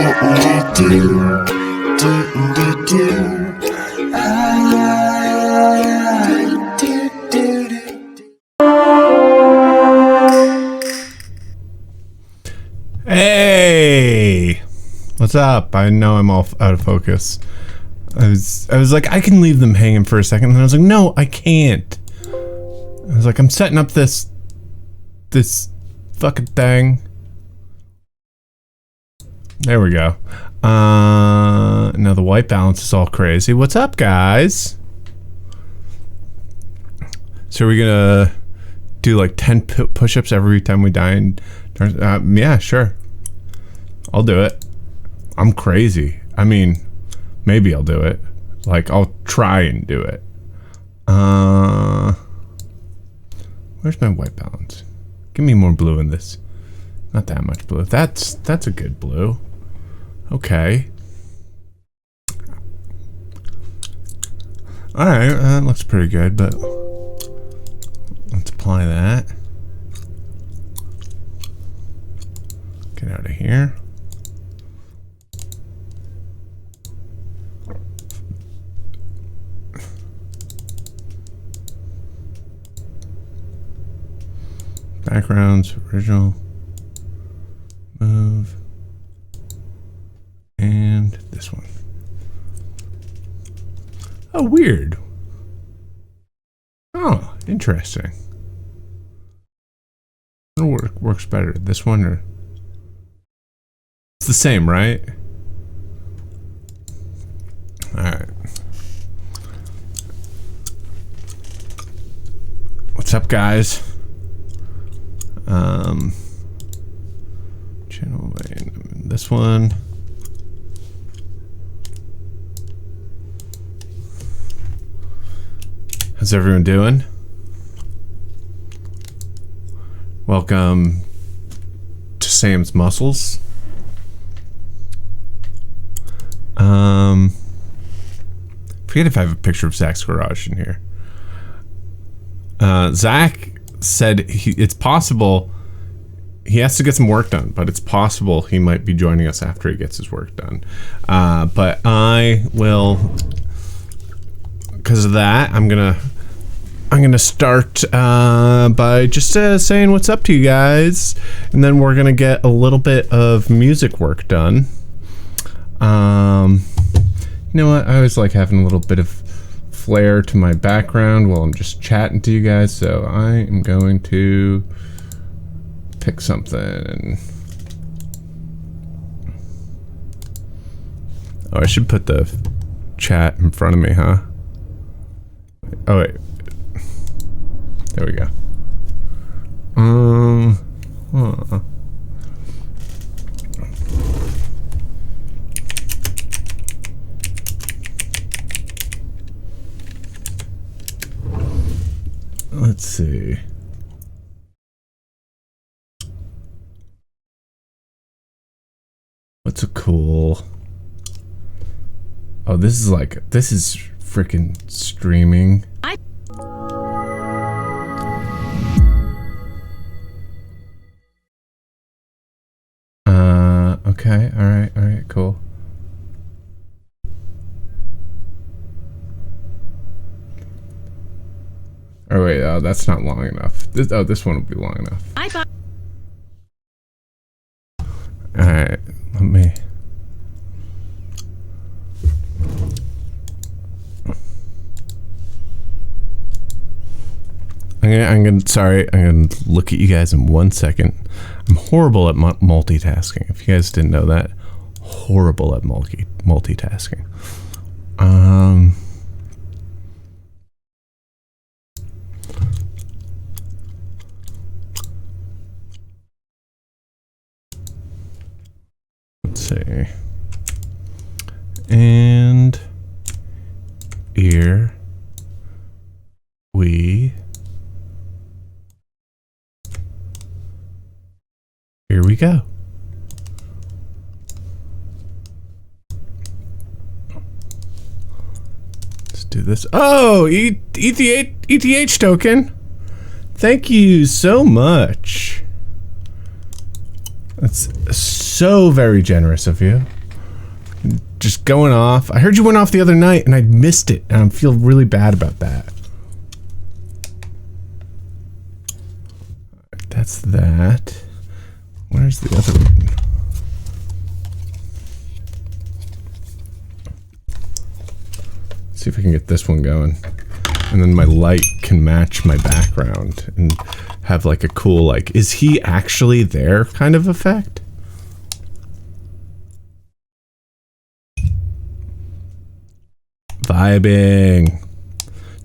Hey, what's up? I know I'm all out of focus. I was like, I can leave them hanging for a second, and I was like, no, I can't. I was like, I'm setting up this fucking thing. There we go. Now the white balance is all crazy. What's up, guys? So are we gonna do like 10 push-ups every time we die? And yeah, sure. I'll do it. I'm crazy. I mean, maybe I'll do it. Like, I'll try and do it. Where's my white balance? Give me more blue in this. Not that much blue. That's a good blue. Okay. Alright, that looks pretty good, but let's apply that. Get out of here. Backgrounds, original, move, and this one. Oh, weird. Oh, interesting. What works better, this one or? It's the same, right? Alright. What's up, guys? Channel Layne, this one. How's everyone doing? Welcome to Sam's Muscles. Forget if I have a picture of Zack's garage in here. Zack said it's possible he has to get some work done, but it's possible he might be joining us after he gets his work done. But I will, because of that, I'm gonna start by just saying what's up to you guys, and then we're gonna get a little bit of music work done. You know what? I always like having a little bit of flair to my background while I'm just chatting to you guys, so I am going to pick something. Oh, I should put the chat in front of me, huh? Oh wait, there we go. Let's see. What's a cool... Oh, this is freaking streaming. Okay, alright, cool. Oh wait, that's not long enough. This one will be long enough. Alright, let me... I'm gonna look at you guys in 1 second. I'm horrible at multitasking. If you guys didn't know that, horrible at multitasking. Let's see. And here we go. Let's do this. Oh, ETH token. Thank you so much. That's so very generous of you. just going off. I heard you went off the other night and I missed it, and I feel really bad about that. That's that. Where's the other one? Let's see if I can get this one going. And then my light can match my background and have like a cool, like, is he actually there kind of effect? Vibing.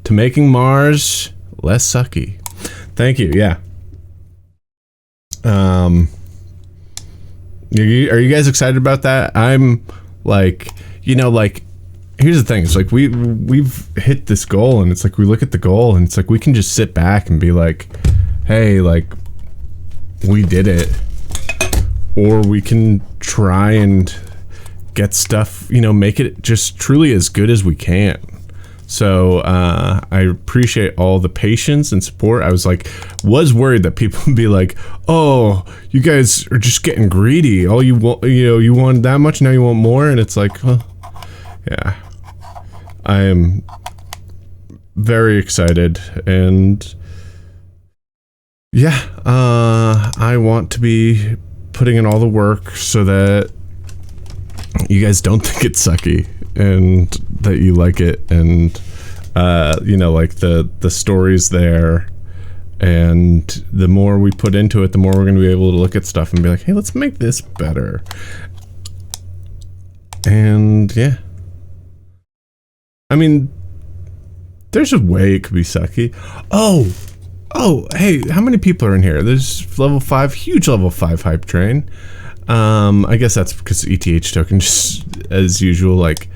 To making Mars less sucky. Thank you, yeah. Are you guys excited about that? I'm like, you know, like, here's the thing. It's like we've hit this goal, and it's like we look at the goal, and it's like we can just sit back and be like, hey, like, we did it. Or we can try and get stuff, you know, make it just truly as good as we can. So I appreciate all the patience and support. I was worried that people would be like, oh, you guys are just getting greedy. All you want, you know, you want that much, now you want more. And it's like, well, yeah, I am very excited. And yeah, I want to be putting in all the work so that you guys don't think it's sucky and that you like it, and you know, like the story's there, and the more we put into it, the more we're going to be able to look at stuff and be like, hey, let's make this better. And yeah, I mean, there's a way it could be sucky. Oh, hey, how many people are in here? There's level 5, huge level 5 hype train. I guess that's because ETH token, just as usual, like,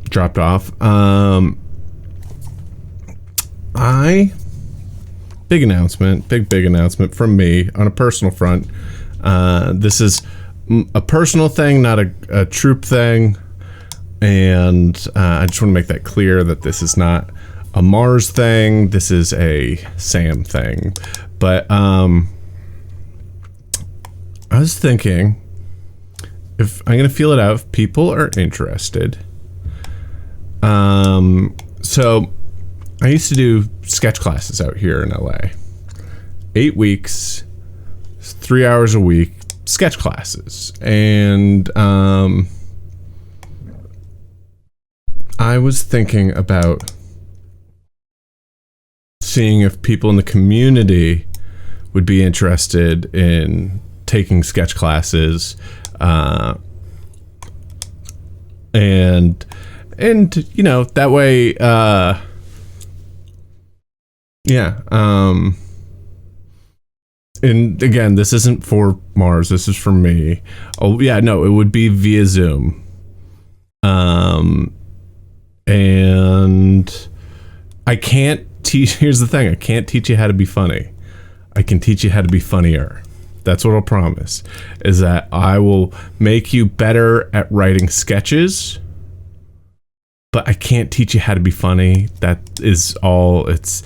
dropped off. Big announcement from me on a personal front. This is a personal thing, not a troop thing. And, I just want to make that clear that this is not a Mars thing. This is a Sam thing. But, I was thinking, if I'm gonna feel it out, if people are interested. So I used to do sketch classes out here in LA. 8 weeks, 3 hours a week, sketch classes. And I was thinking about seeing if people in the community would be interested in taking sketch classes, and you know, that way, yeah, and again, this isn't for Mars, this is for me. Oh yeah, no, it would be via Zoom, and I can't teach, here's the thing, I can't teach you how to be funny. I can teach you how to be funnier. That's what I'll promise, is that I will make you better at writing sketches, but I can't teach you how to be funny. That is all. It's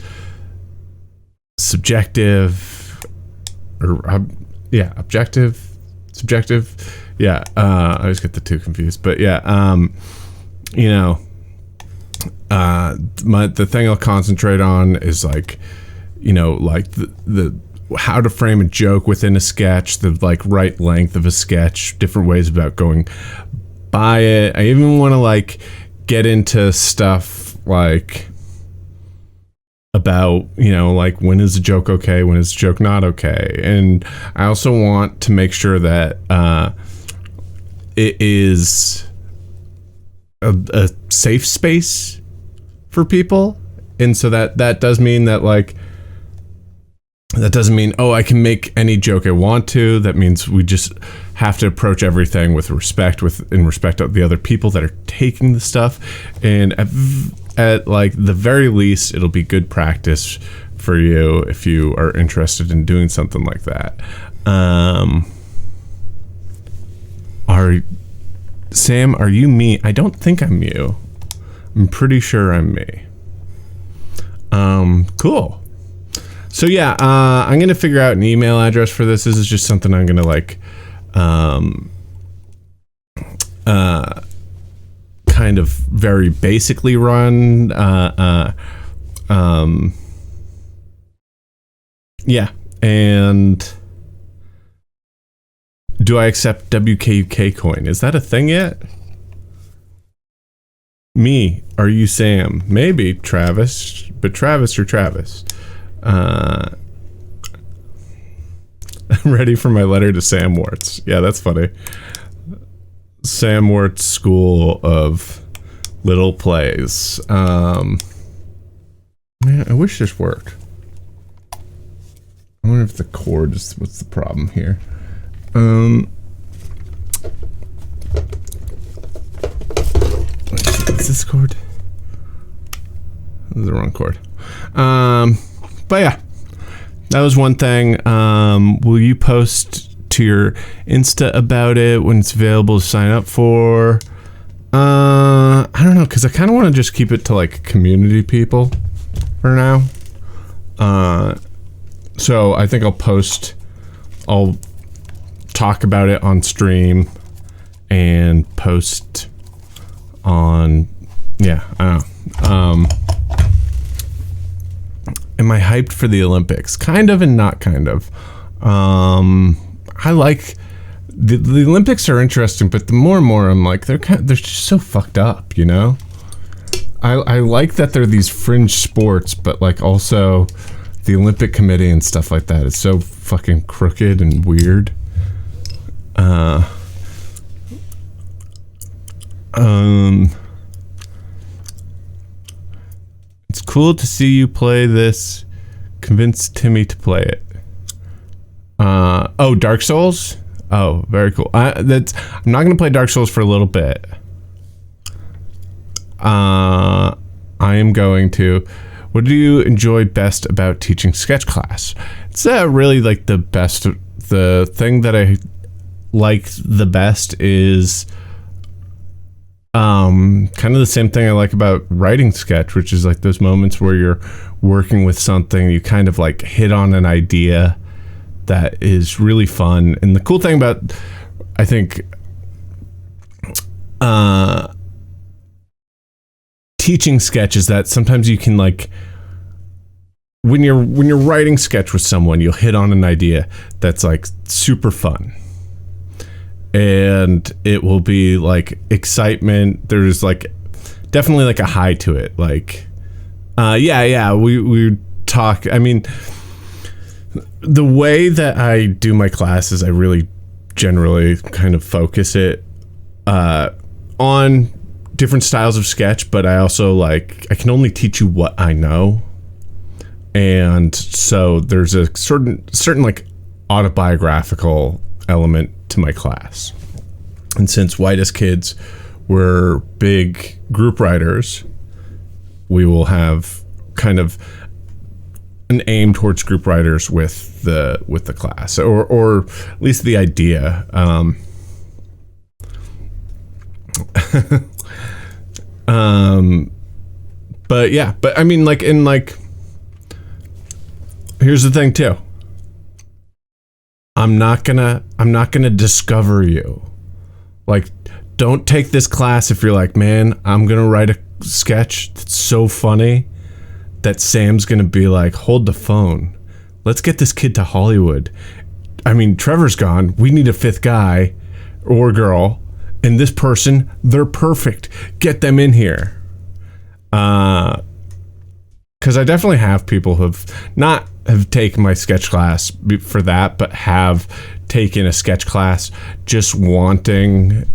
subjective, or yeah, objective, subjective. Yeah, I always get the two confused, but yeah, you know, the thing I'll concentrate on is, like, you know, like the how to frame a joke within a sketch, the like right length of a sketch, different ways about going by it. I even want to like get into stuff like about, you know, like, when is a joke okay, when is a joke not okay. And I also want to make sure that it is a safe space for people. And so that does mean that, like, that doesn't mean, oh, I can make any joke I want to. That means we just have to approach everything with respect, in respect of the other people that are taking the stuff. And at like the very least, it'll be good practice for you if you are interested in doing something like that. Sam, are you me? I don't think I'm you. I'm pretty sure I'm me. Cool. So yeah, I'm gonna figure out an email address for this. This is just something I'm gonna like kind of very basically run. Yeah, and do I accept WKUK coin? Is that a thing yet? Me, are you Sam? Maybe Travis, but Travis or Travis? I'm ready for my letter to Sam Warts. Yeah, that's funny. Sam Warts School of Little Plays. Man, I wish this worked. I wonder if the cord is what's the problem here. Is this cord? This is the wrong cord. But yeah, that was one thing. Will you post to your Insta about it when it's available to sign up for? I don't know, because I kind of want to just keep it to like community people for now. So I think I'll talk about it on stream and post on, yeah, I don't know. Am I hyped for the Olympics? Kind of and not kind of. I like the Olympics are interesting, but the more and more I'm like, they're just so fucked up, you know? I like that they're these fringe sports, but like also the Olympic Committee and stuff like that is so fucking crooked and weird. It's cool to see you play this. Convince Timmy to play it. Oh, Dark Souls? Oh, very cool. I'm not gonna play Dark Souls for a little bit. I am going to. What do you enjoy best about teaching sketch class? It's really like the best. The thing that I like the best is kind of the same thing I like about writing sketch, which is like those moments where you're working with something, you kind of like hit on an idea that is really fun. And the cool thing about, I think, teaching sketch is that sometimes you can like, when you're writing sketch with someone, you'll hit on an idea that's like super fun. And it will be like excitement. There's like definitely like a high to it. Like, we talk. I mean, the way that I do my classes, I really generally kind of focus it on different styles of sketch, but I also like, I can only teach you what I know. And so there's a certain like autobiographical element to my class. And since Whitest Kids were big group writers, we will have kind of an aim towards group writers with the class, or at least the idea. But yeah, but I mean, like, here's the thing too. I'm not gonna discover you. Like, don't take this class if you're like, man, I'm gonna write a sketch that's so funny that Sam's gonna be like, hold the phone. Let's get this kid to Hollywood. I mean, Trevor's gone. We need a fifth guy or girl. And this person, they're perfect. Get them in here. Because I definitely have people who have taken my sketch class for that, but have taken a sketch class just wanting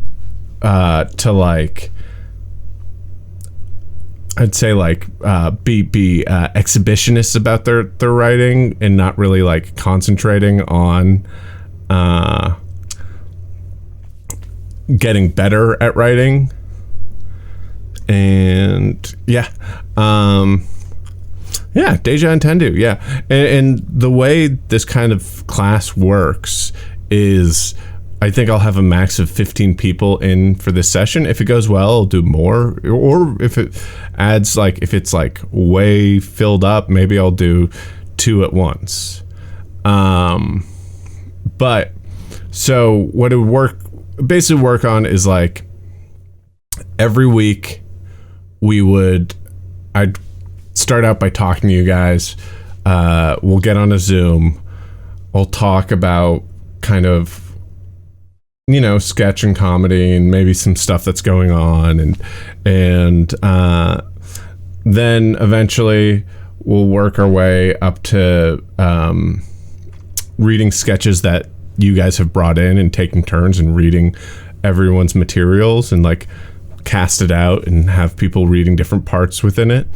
to like, I'd say like be exhibitionists about their writing and not really like concentrating on getting better at writing. And yeah, deja intendu, yeah. And the way this kind of class works is, I think I'll have a max of 15 people in for this session. If it goes well, I'll do more. Or if it adds, like, if it's like way filled up, maybe I'll do 2 at once. But so what it would work on is like, every week I'd start out by talking to you guys. We'll get on a Zoom. We'll talk about kind of, sketch and comedy and maybe some stuff that's going on. And then eventually we'll work our way up to reading sketches that you guys have brought in and taking turns and reading everyone's materials and like cast it out and have people reading different parts within it.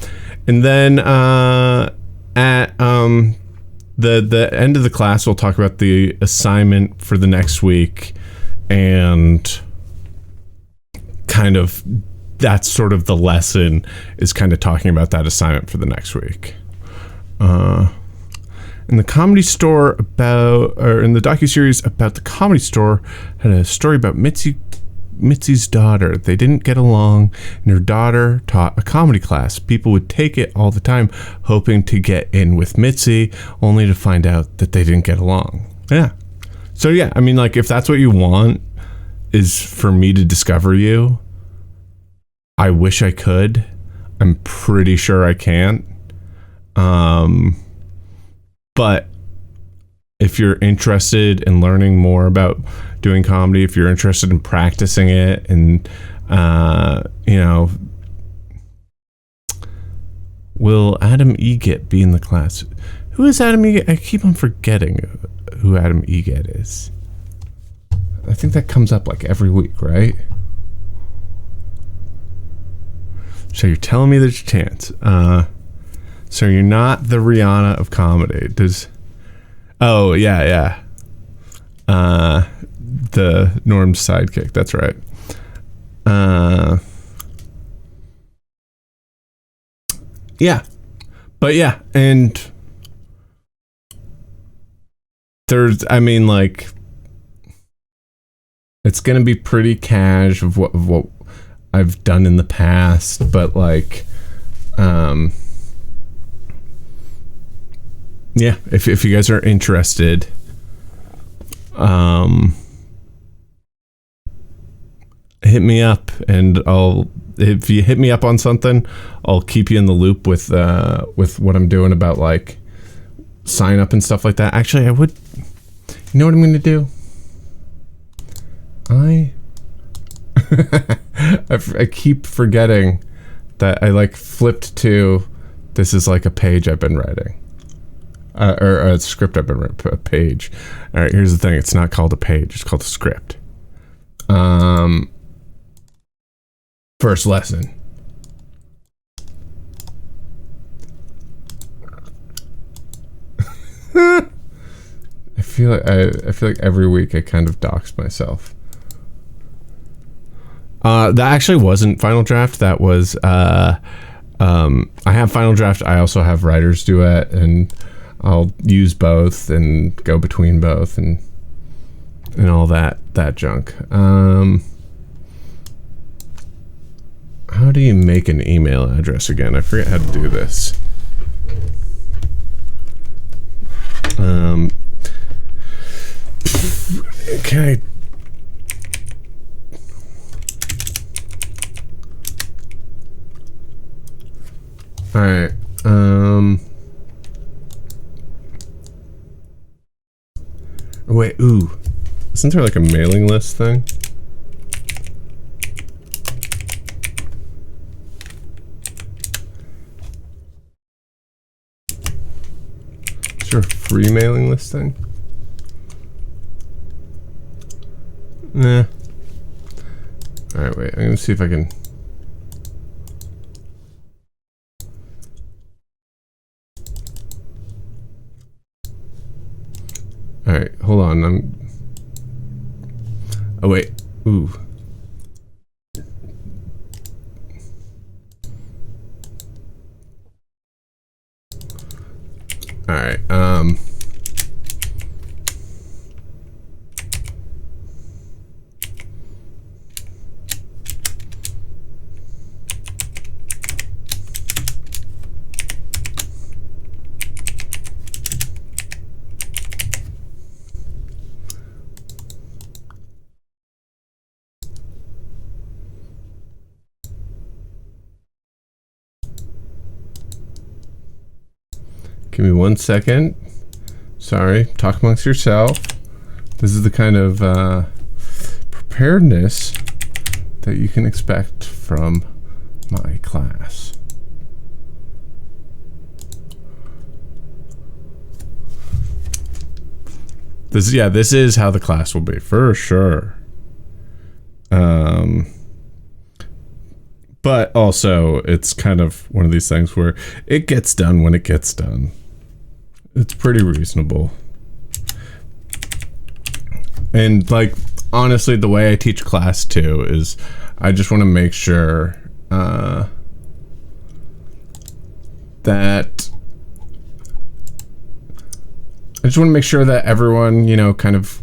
And then at the end of the class, we'll talk about the assignment for the next week, and kind of that's sort of the lesson, is kind of talking about that assignment for the next week. In the Comedy Store in the docuseries about the Comedy Store, had a story about Mitzi's daughter. They didn't get along, and her daughter taught a comedy class. People would take it all the time, hoping to get in with Mitzi, only to find out that they didn't get along. Yeah. So yeah, I mean, like, if that's what you want, is for me to discover you, I wish I could. I'm pretty sure I can't. But if you're interested in learning more about doing comedy, if you're interested in practicing it, and will Adam Egett be in the class? Who is Adam Egett? I keep on forgetting who Adam Egett is. I think that comes up like every week, right? So you're telling me there's a chance. So you're not the Rihanna of comedy. Oh, yeah. The Norm's sidekick. That's right. Yeah. But yeah, and there's, I mean, like, it's going to be pretty cash of what I've done in the past, but like, yeah, if you guys are interested, hit me up, and if you hit me up on something, I'll keep you in the loop with what I'm doing about like sign up and stuff like that. Actually, you know what I'm going to do? I keep forgetting that I like flipped to, this is like a page I've been writing. Or a script I've been writing, a page. All right, here's the thing. It's not called a page. It's called a script. First lesson. I feel like every week I kind of dox myself. That actually wasn't Final Draft. That was I have Final Draft. I also have Writer's Duet, and I'll use both and go between both and all that junk. How do you make an email address again? I forget how to do this. Okay. All right. Wait, ooh. Isn't there like a mailing list thing? Is there a free mailing list thing? Nah. Alright, wait. I'm gonna see if I can. Alright, hold on. Oh, wait. Ooh. Alright, Give me 1 second. Sorry, talk amongst yourself. This is the kind of preparedness that you can expect from my class. This is how the class will be, for sure. But also, it's kind of one of these things where it gets done when it gets done. It's pretty reasonable. And, like, honestly, the way I teach class, too, is I just want to make sure that... I just want to make sure that everyone, you know, kind of...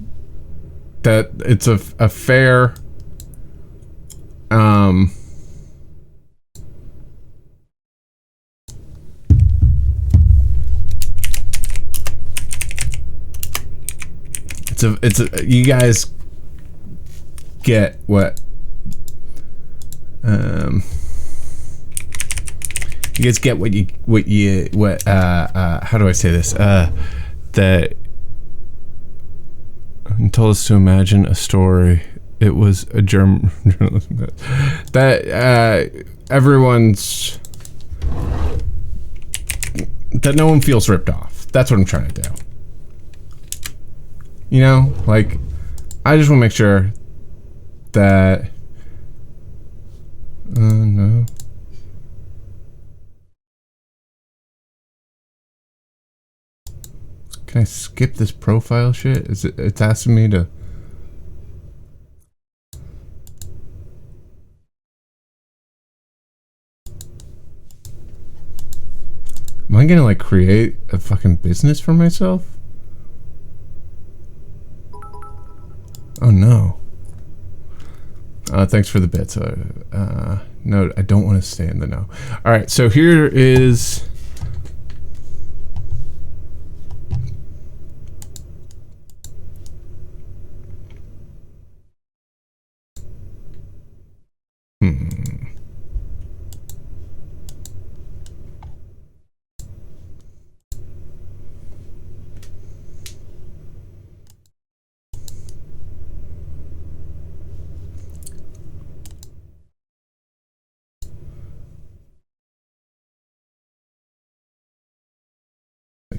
that it's a fair... you guys get what you guys get what how do I say this, that told us to imagine a story. It was a German journalism that everyone's, that no one feels ripped off. That's what I'm trying to do. You know, like, I just want to make sure that... no. Can I skip this profile shit? It's asking me to... Am I gonna, like, create a fucking business for myself? Oh no. Thanks for the bits. No, I don't want to stay in the know. Alright, so here is...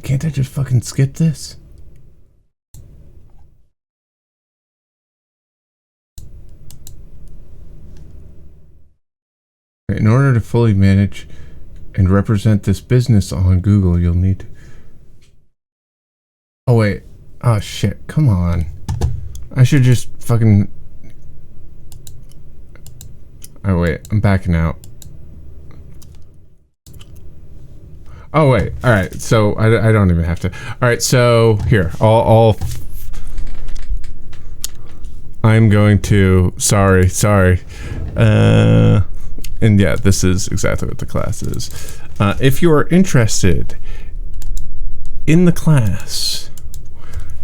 Can't I just fucking skip this? In order to fully manage and represent this business on Google, you'll need to... Oh wait. Oh shit, come on. I should just fucking... Oh wait, I'm backing out. Oh wait, all right. So I don't even have to. All right, so here, I'm going to. Sorry. And yeah, this is exactly what the class is. If you are interested in the class,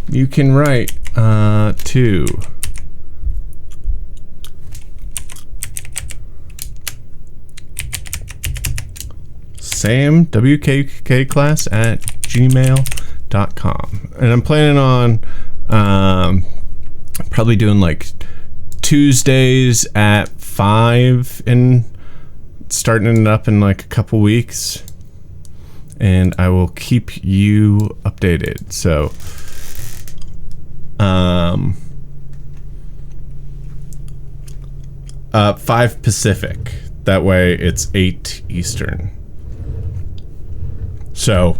you can write to. Sam, WKUK class at gmail.com. And I'm planning on probably doing like Tuesdays at 5 and starting it up in like a couple weeks. And I will keep you updated. So, 5 Pacific. That way it's 8 Eastern. So,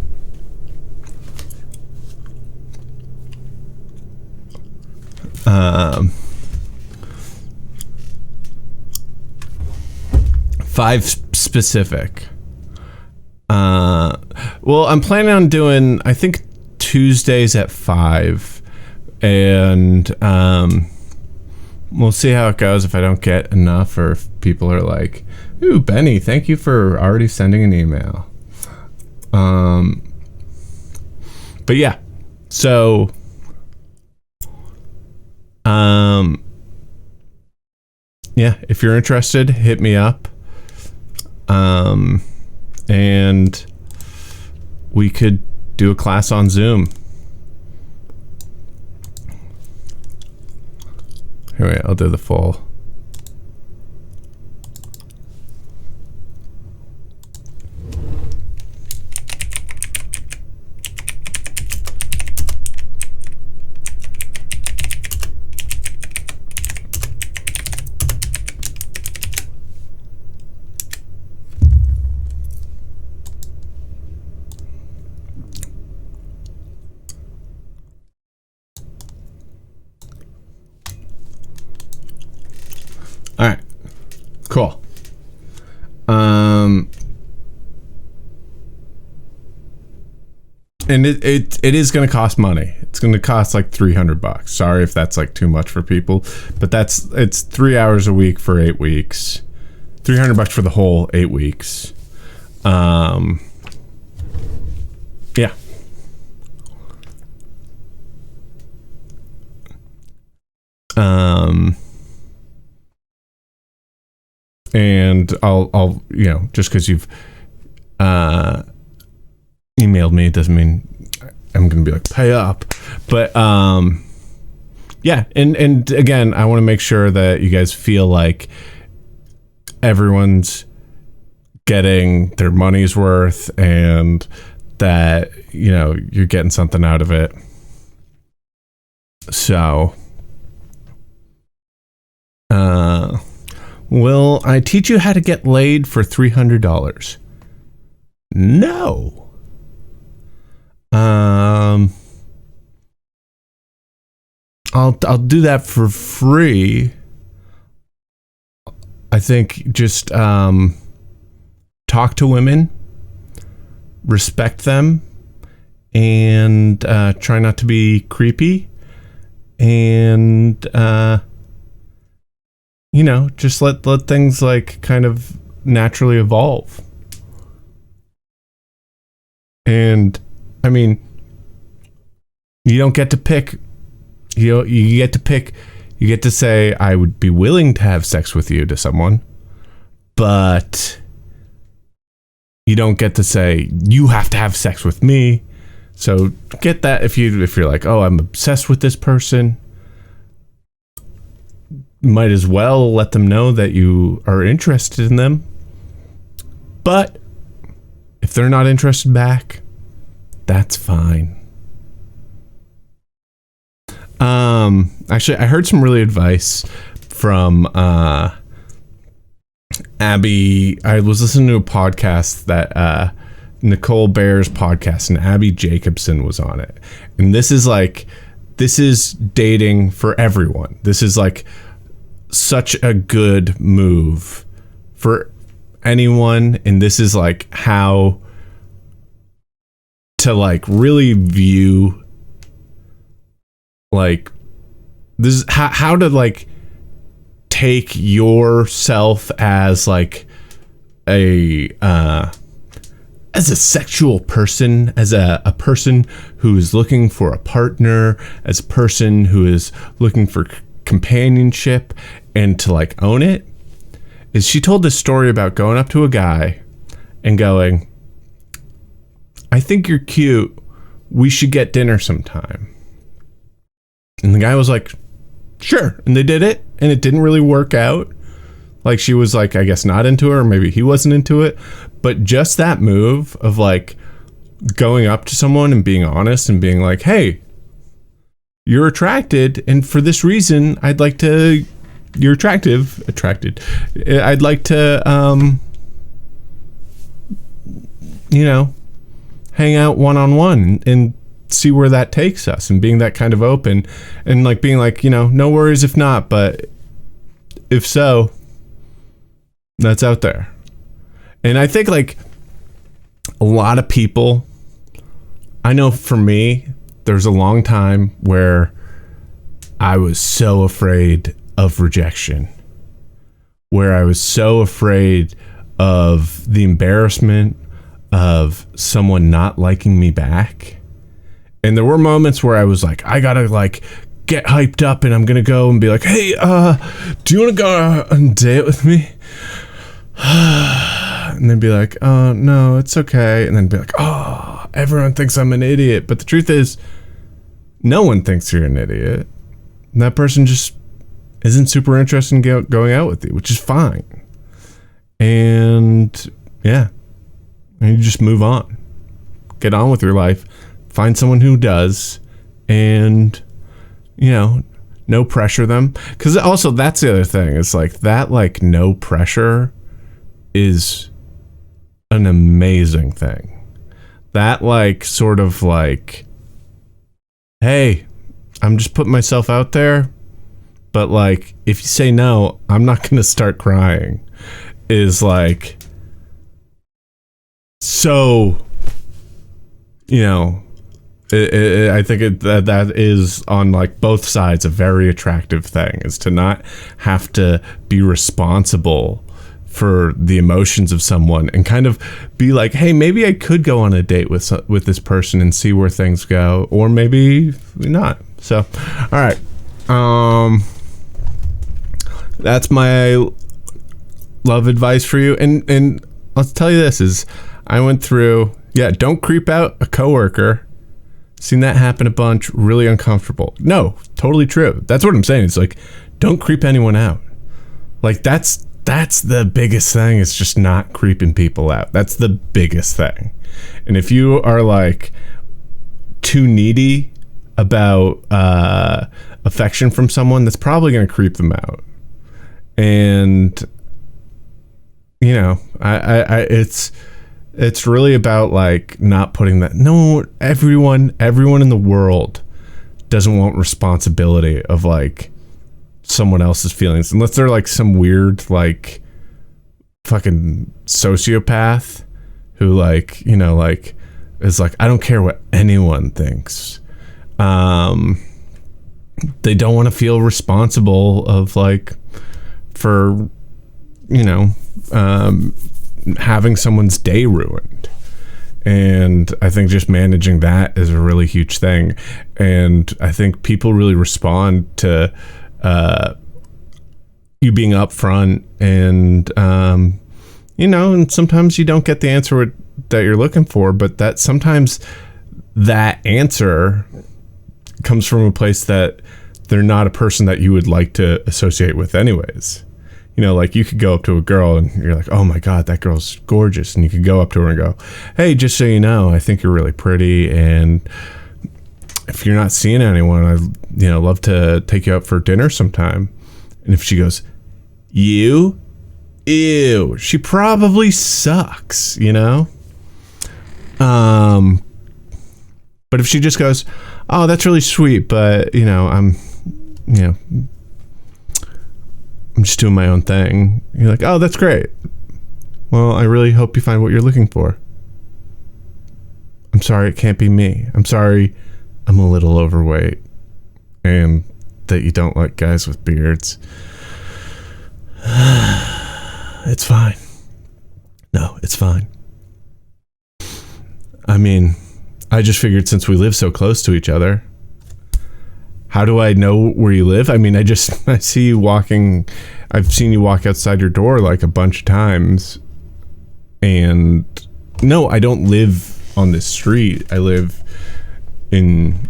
five specific. Well, I'm planning on doing, I think, Tuesdays at 5, and we'll see how it goes if I don't get enough, or if people are like, "Ooh, Benny, thank you for already sending an email." But yeah, so, yeah, if you're interested, hit me up, and we could do a class on Zoom. Here, wait, I'll do the full. All right, cool. And it is going to cost money. It's going to cost like $300. Sorry if that's like too much for people, but it's 3 hours a week for 8 weeks. $300 for the whole 8 weeks. Yeah. And I'll just because you've emailed me doesn't mean I'm gonna be like pay up, but yeah, and again, I want to make sure that you guys feel like everyone's getting their money's worth and that you're getting something out of it. So will I teach you how to get laid for $300? No. I'll do that for free. I think just talk to women, respect them, and try not to be creepy, and just let things like kind of naturally evolve. And I mean, you don't get to pick. You get to pick. You get to say, I would be willing to have sex with you to someone, but you don't get to say, you have to have sex with me. So get that if you're like, oh, I'm obsessed with this person, might as well let them know that you are interested in them. But if they're not interested back, that's fine. Actually, I heard some really advice from Abby. I was listening to a podcast that Nicole Bear's podcast, and Abby Jacobson was on it. And this is dating for everyone. This is like such a good move for anyone, and this is like how to like really view like this is how to like take yourself as like a as a sexual person, as a person who is looking for a partner, as a person who is looking for companionship, and to like own it. Is she told this story about going up to a guy and going, I think you're cute, we should get dinner sometime. And the guy was like, sure. And they did it, and it didn't really work out. Like, she was like, I guess not into it, or maybe he wasn't into it. But just that move of like going up to someone and being honest and being like, hey, you're attracted, and for this reason, I'd like to, you're attracted. I'd like to, hang out one-on-one and see where that takes us, and being that kind of open and like being like, no worries if not, but if so, that's out there. And I think like a lot of people, I know for me, there's a long time where I was so afraid of rejection, where I was so afraid of the embarrassment of someone not liking me back. And there were moments where I was like, I gotta like get hyped up, and I'm gonna go and be like, hey, do you want to go on a date with me? And then be like, oh no, it's okay. And then be like, oh, everyone thinks I'm an idiot. But the truth is, no one thinks you're an idiot. And that person just isn't super interested in going out with you, which is fine. And yeah, and you just move on. Get on with your life. Find someone who does. And, you know, no pressure them. Because also, that's the other thing. It's like that, like, no pressure is an amazing thing. That, like, sort of like, hey, I'm just putting myself out there, but, like, if you say no, I'm not going to start crying, is like, so, you know, I think that is on, like, both sides a very attractive thing, is to not have to be responsible for the emotions of someone and kind of be like, hey, maybe I could go on a date with this person and see where things go, or maybe not. So, all right, that's my love advice for you. And let's tell you this is, I went through, don't creep out a coworker. Seen that happen a bunch. Really uncomfortable. No, totally true. That's what I'm saying. It's like, don't creep anyone out. Like, that's the biggest thing, is just not creeping people out. That's the biggest thing. And if you are, like, too needy about affection from someone, that's probably going to creep them out. And, you know, it's really about, like, not putting that. No, everyone in the world doesn't want responsibility of, like, someone else's feelings, unless they're, like, some weird, like, fucking sociopath who, like, you know, like, is like, I don't care what anyone thinks. They don't want to feel responsible of, like, for, you know, having someone's day ruined. And I think just managing that is a really huge thing. And I think people really respond to you being upfront, and you know, and sometimes you don't get the answer that you're looking for, but that sometimes that answer comes from a place that they're not a person that you would like to associate with anyways. You know, like, you could go up to a girl and you're like, oh my God, that girl's gorgeous. And you could go up to her and go, hey, just so you know, I think you're really pretty. And if you're not seeing anyone, I'd, you know, love to take you out for dinner sometime. And if she goes, ew, she probably sucks, you know? But if she just goes, oh, that's really sweet, but, you know, I'm just doing my own thing. You're like, oh, that's great. Well, I really hope you find what you're looking for. I'm sorry it can't be me. I'm sorry I'm a little overweight and that you don't like guys with beards. It's fine. No, it's fine. I mean, I just figured since we live so close to each other, how do I know where you live? I mean, I see you walking. I've seen you walk outside your door like a bunch of times. And no, I don't live on this street. I live in,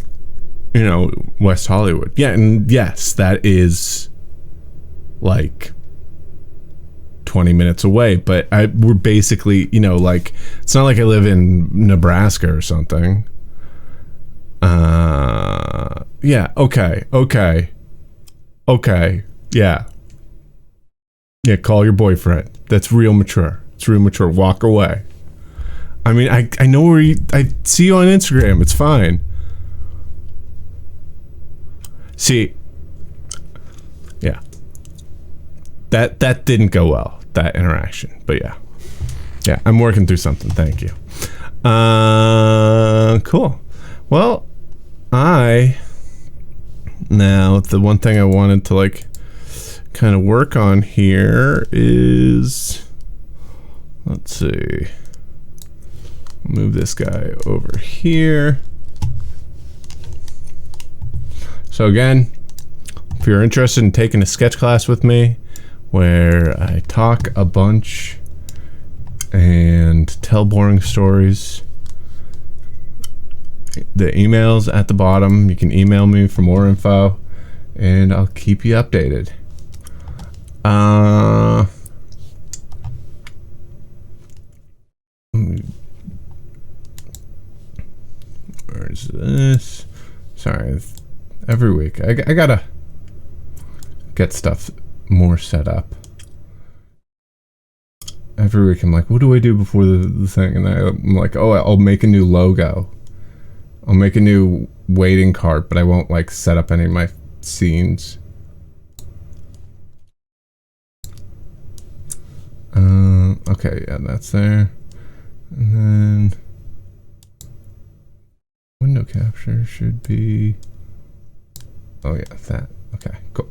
you know, West Hollywood. Yeah, and yes, that is like 20 minutes away. But we're basically, you know, like, it's not like I live in Nebraska or something. Yeah, okay, yeah, call your boyfriend. That's real mature. It's real mature. Walk away. I mean, I know where I see you on Instagram. It's fine. See, yeah, that didn't go well, that interaction, but yeah, I'm working through something. Thank you. Cool. Well, now the one thing I wanted to, like, kind of work on here is, let's see, move this guy over here. So again, if you're interested in taking a sketch class with me where I talk a bunch and tell boring stories, the email's at the bottom. You can email me for more info, and I'll keep you updated. Where's this? Sorry, every week I gotta get stuff more set up. Every week I'm like, what do I do before the thing? And I'm like, oh, I'll make a new logo. I'll make a new waiting cart, but I won't like set up any of my scenes. Okay, yeah, that's there. And then window capture should be, oh yeah, that. Okay, cool.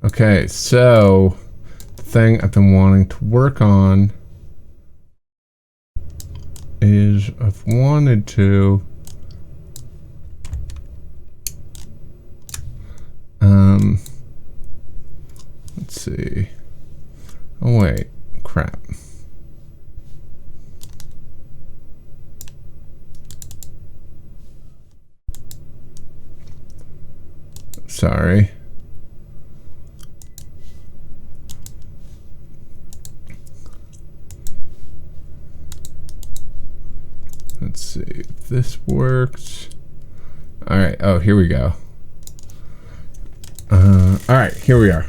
Okay, so the thing I've been wanting to work on is I've wanted to let's see. Oh wait, crap. Sorry. Let's see if this works. All right. Oh, here we go. All right, here we are.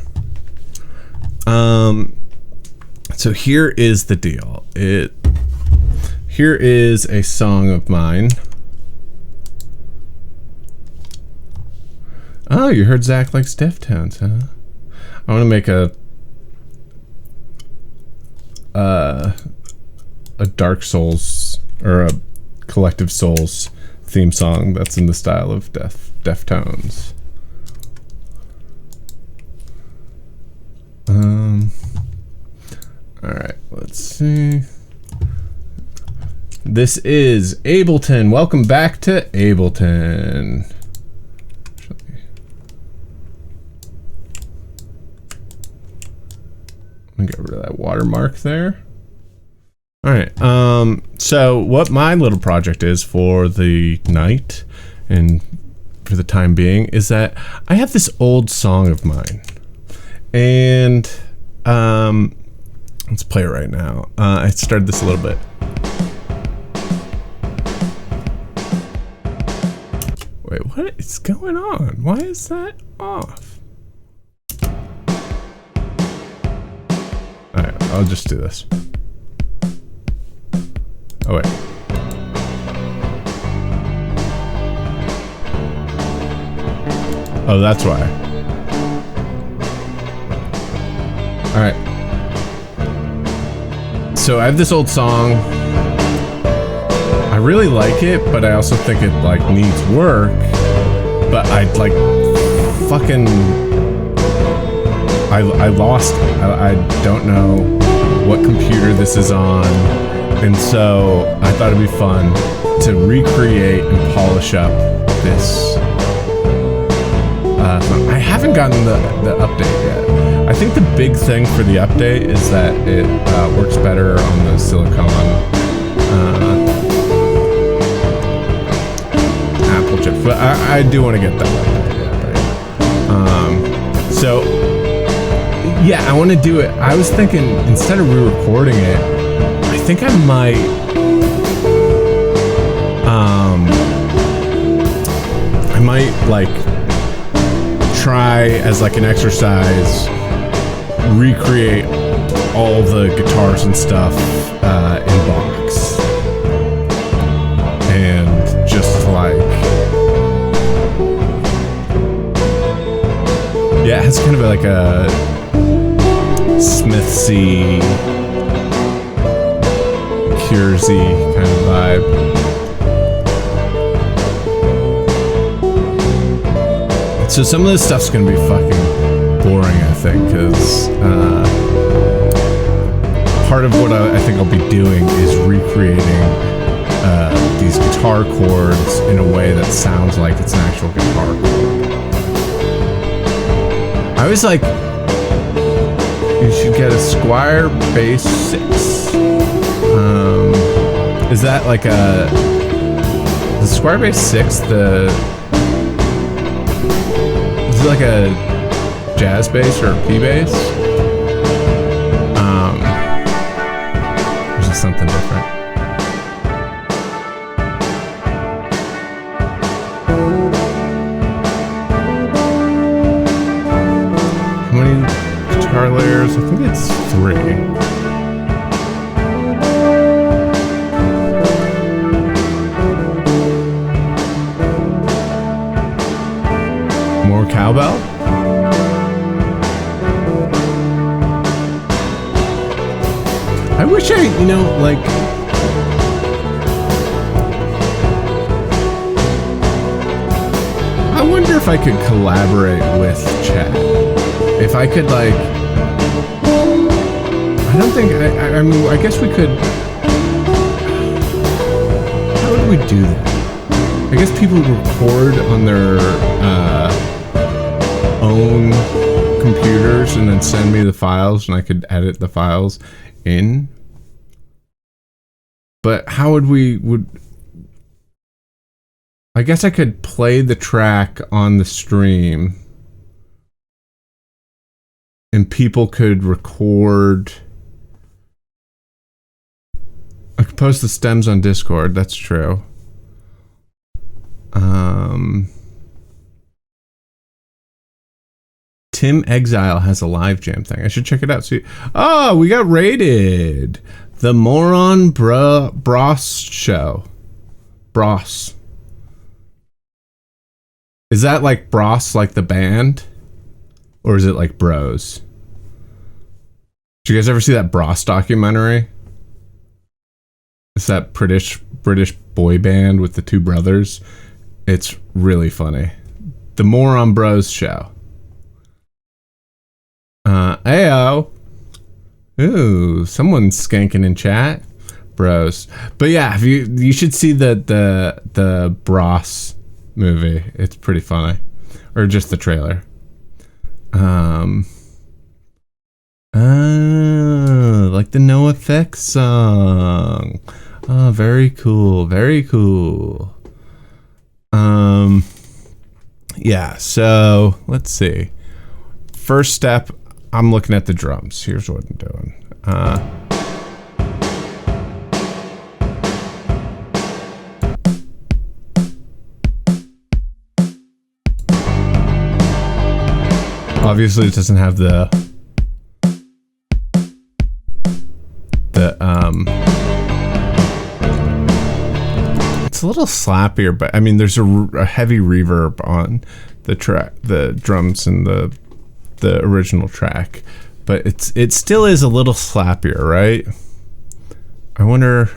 So here is the deal. Here is a song of mine. Oh, you heard Zack likes Deftones, huh? I want to make a Dark Souls or a Collective Souls theme song that's in the style of Deftones. All right, let's see. This is Ableton. Welcome back to Ableton. Let me get rid of that watermark there. All right. So what my little project is for the night and for the time being is that I have this old song of mine, and let's play it right now. I started this a little bit. Wait, what is going on? Why is that off? All right, I'll just do this. Oh wait. Oh, that's why. All right. So I have this old song. I really like it, but I also think it like needs work. But I'd like fucking. I lost it. I don't know what computer this is on. And so I thought it'd be fun to recreate and polish up this. I haven't gotten the update yet. I think the big thing for the update is that it works better on the silicone Apple chip. But I do want to get that update. Right? So yeah, I want to do it. I was thinking instead of re-recording it, I think I might like try as like an exercise recreate all the guitars and stuff in box and just like yeah, it has kind of like a Smithsy Cursey kind of vibe. So some of this stuff's gonna be fucking boring, I think, because part of what I think I'll be doing is recreating these guitar chords in a way that sounds like it's an actual guitar chord. I was like, you should get a Squire Bass 6. Is that like the Squire Bass 6? Is it like a jazz bass or a P bass? Or is it something different? How many guitar layers? I think it's 3. More cowbell? I wish I, like... I wonder if I could collaborate with chat. If I could, like... I don't think... I mean, I guess we could... How would we do that? I guess people would record on their own computers and then send me the files, and I could edit the files in. But how would I guess I could play the track on the stream and people could record. I could post the stems on Discord, that's true. Tim Exile has a live jam thing. I should check it out. See, oh, we got rated. The Moron Bros show. Bros. Is that like Bros, like the band? Or is it like Bros? Did you guys ever see that Bros documentary? It's that British boy band with the 2 brothers. It's really funny. The Moron Bros show. Ayo. Ooh, someone's skanking in chat. Bros. But yeah, you should see the Bros movie. It's pretty funny. Or just the trailer. Like the No Effects song. Oh, very cool. Very cool. Yeah, so let's see. First step, I'm looking at the drums. Here's what I'm doing. Obviously it doesn't have the it's a little slappier, but I mean there's a heavy reverb on the track, the drums and the original track, but it still is a little slappier, right? I wonder.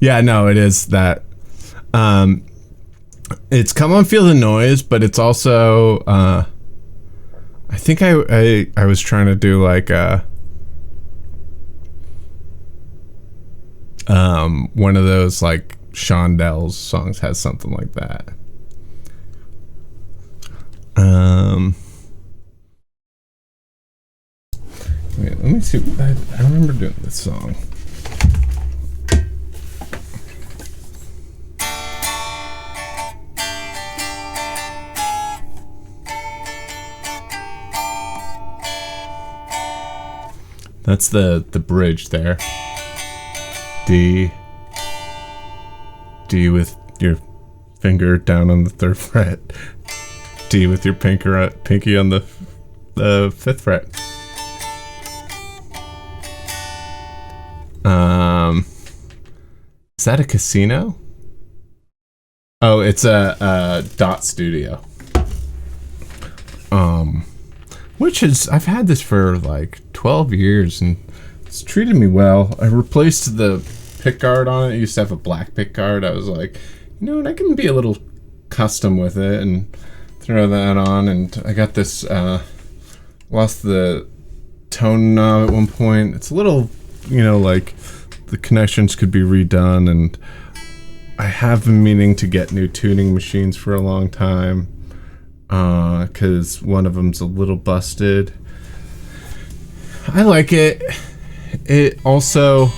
Yeah, no, it is that. It's Come On Feel the Noise, but it's also I think I was trying to do like one of those like Shondel's songs has something like that. Wait, let me see. I remember doing this song. That's the bridge there. D with your finger down on the 3rd fret. D with your pinky on the 5th fret. Is that a casino? Oh, it's a Dot Studio. Which is, I've had this for like 12 years and it's treated me well. I replaced the pick guard on it. I used to have a black pick guard. I was like, you know what, I can be a little custom with it and throw that on. And I got this, lost the tone knob at one point. It's a little like the connections could be redone, and I have been meaning to get new tuning machines for a long time, because one of them's a little busted. I like it. It also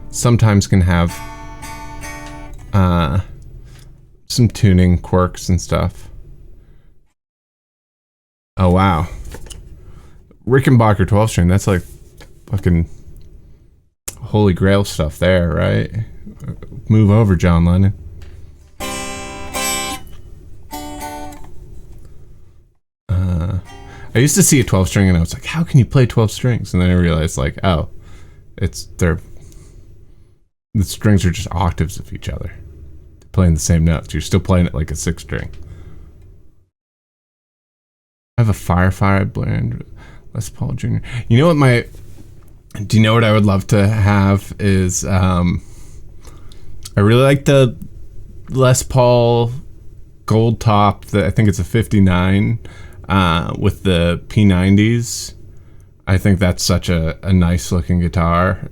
sometimes can have some tuning quirks and stuff. Oh wow, Rickenbacker 12 string. That's like fucking holy grail stuff there, right? Move over, John Lennon. I used to see a 12 string and I was like, how can you play 12 strings? And then I realized, like, oh, the strings are just octaves of each other. They're playing the same notes. You're still playing it like a 6 string. I have a Firefly blend, Les Paul Jr. You know what do you know what I would love to have is, I really like the Les Paul gold top, I think it's a 59, with the P90s. I think that's such a nice looking guitar,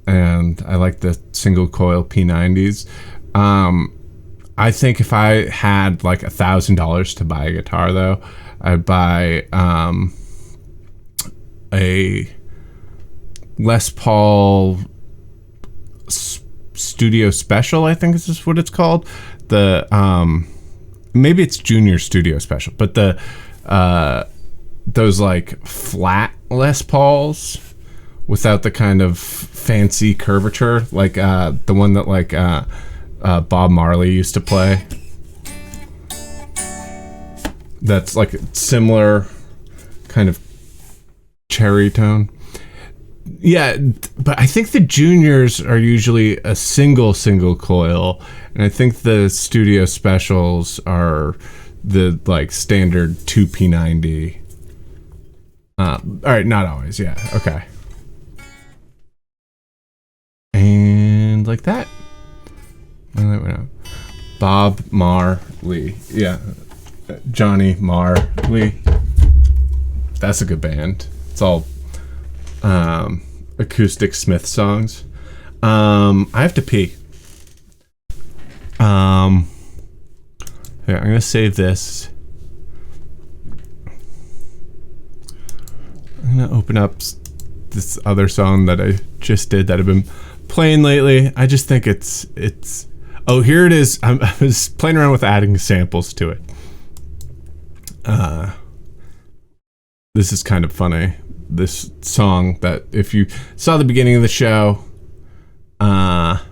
and I like the single coil P90s. I think if I had like $1,000 to buy a guitar, though, I'd buy a Les Paul Studio Special, I think is just what it's called. The maybe it's Junior Studio Special, but those like flat Les Pauls without the kind of fancy curvature, like the one that like Bob Marley used to play. That's like a similar kind of cherry tone. Yeah, but I think the juniors are usually a single coil, and I think the studio specials are the like standard 2P90. All right, not always. Yeah, okay. And like that. Bob Marley. Yeah, Johnny Marley. That's a good band. It's all acoustic Smith songs. I have to pee. Here, I'm gonna save this. I'm gonna open up this other song that I just did that I've been playing lately. I just think it's oh, here it is. I was playing around with adding samples to it. This is kind of funny. This song that if you saw the beginning of the show, oh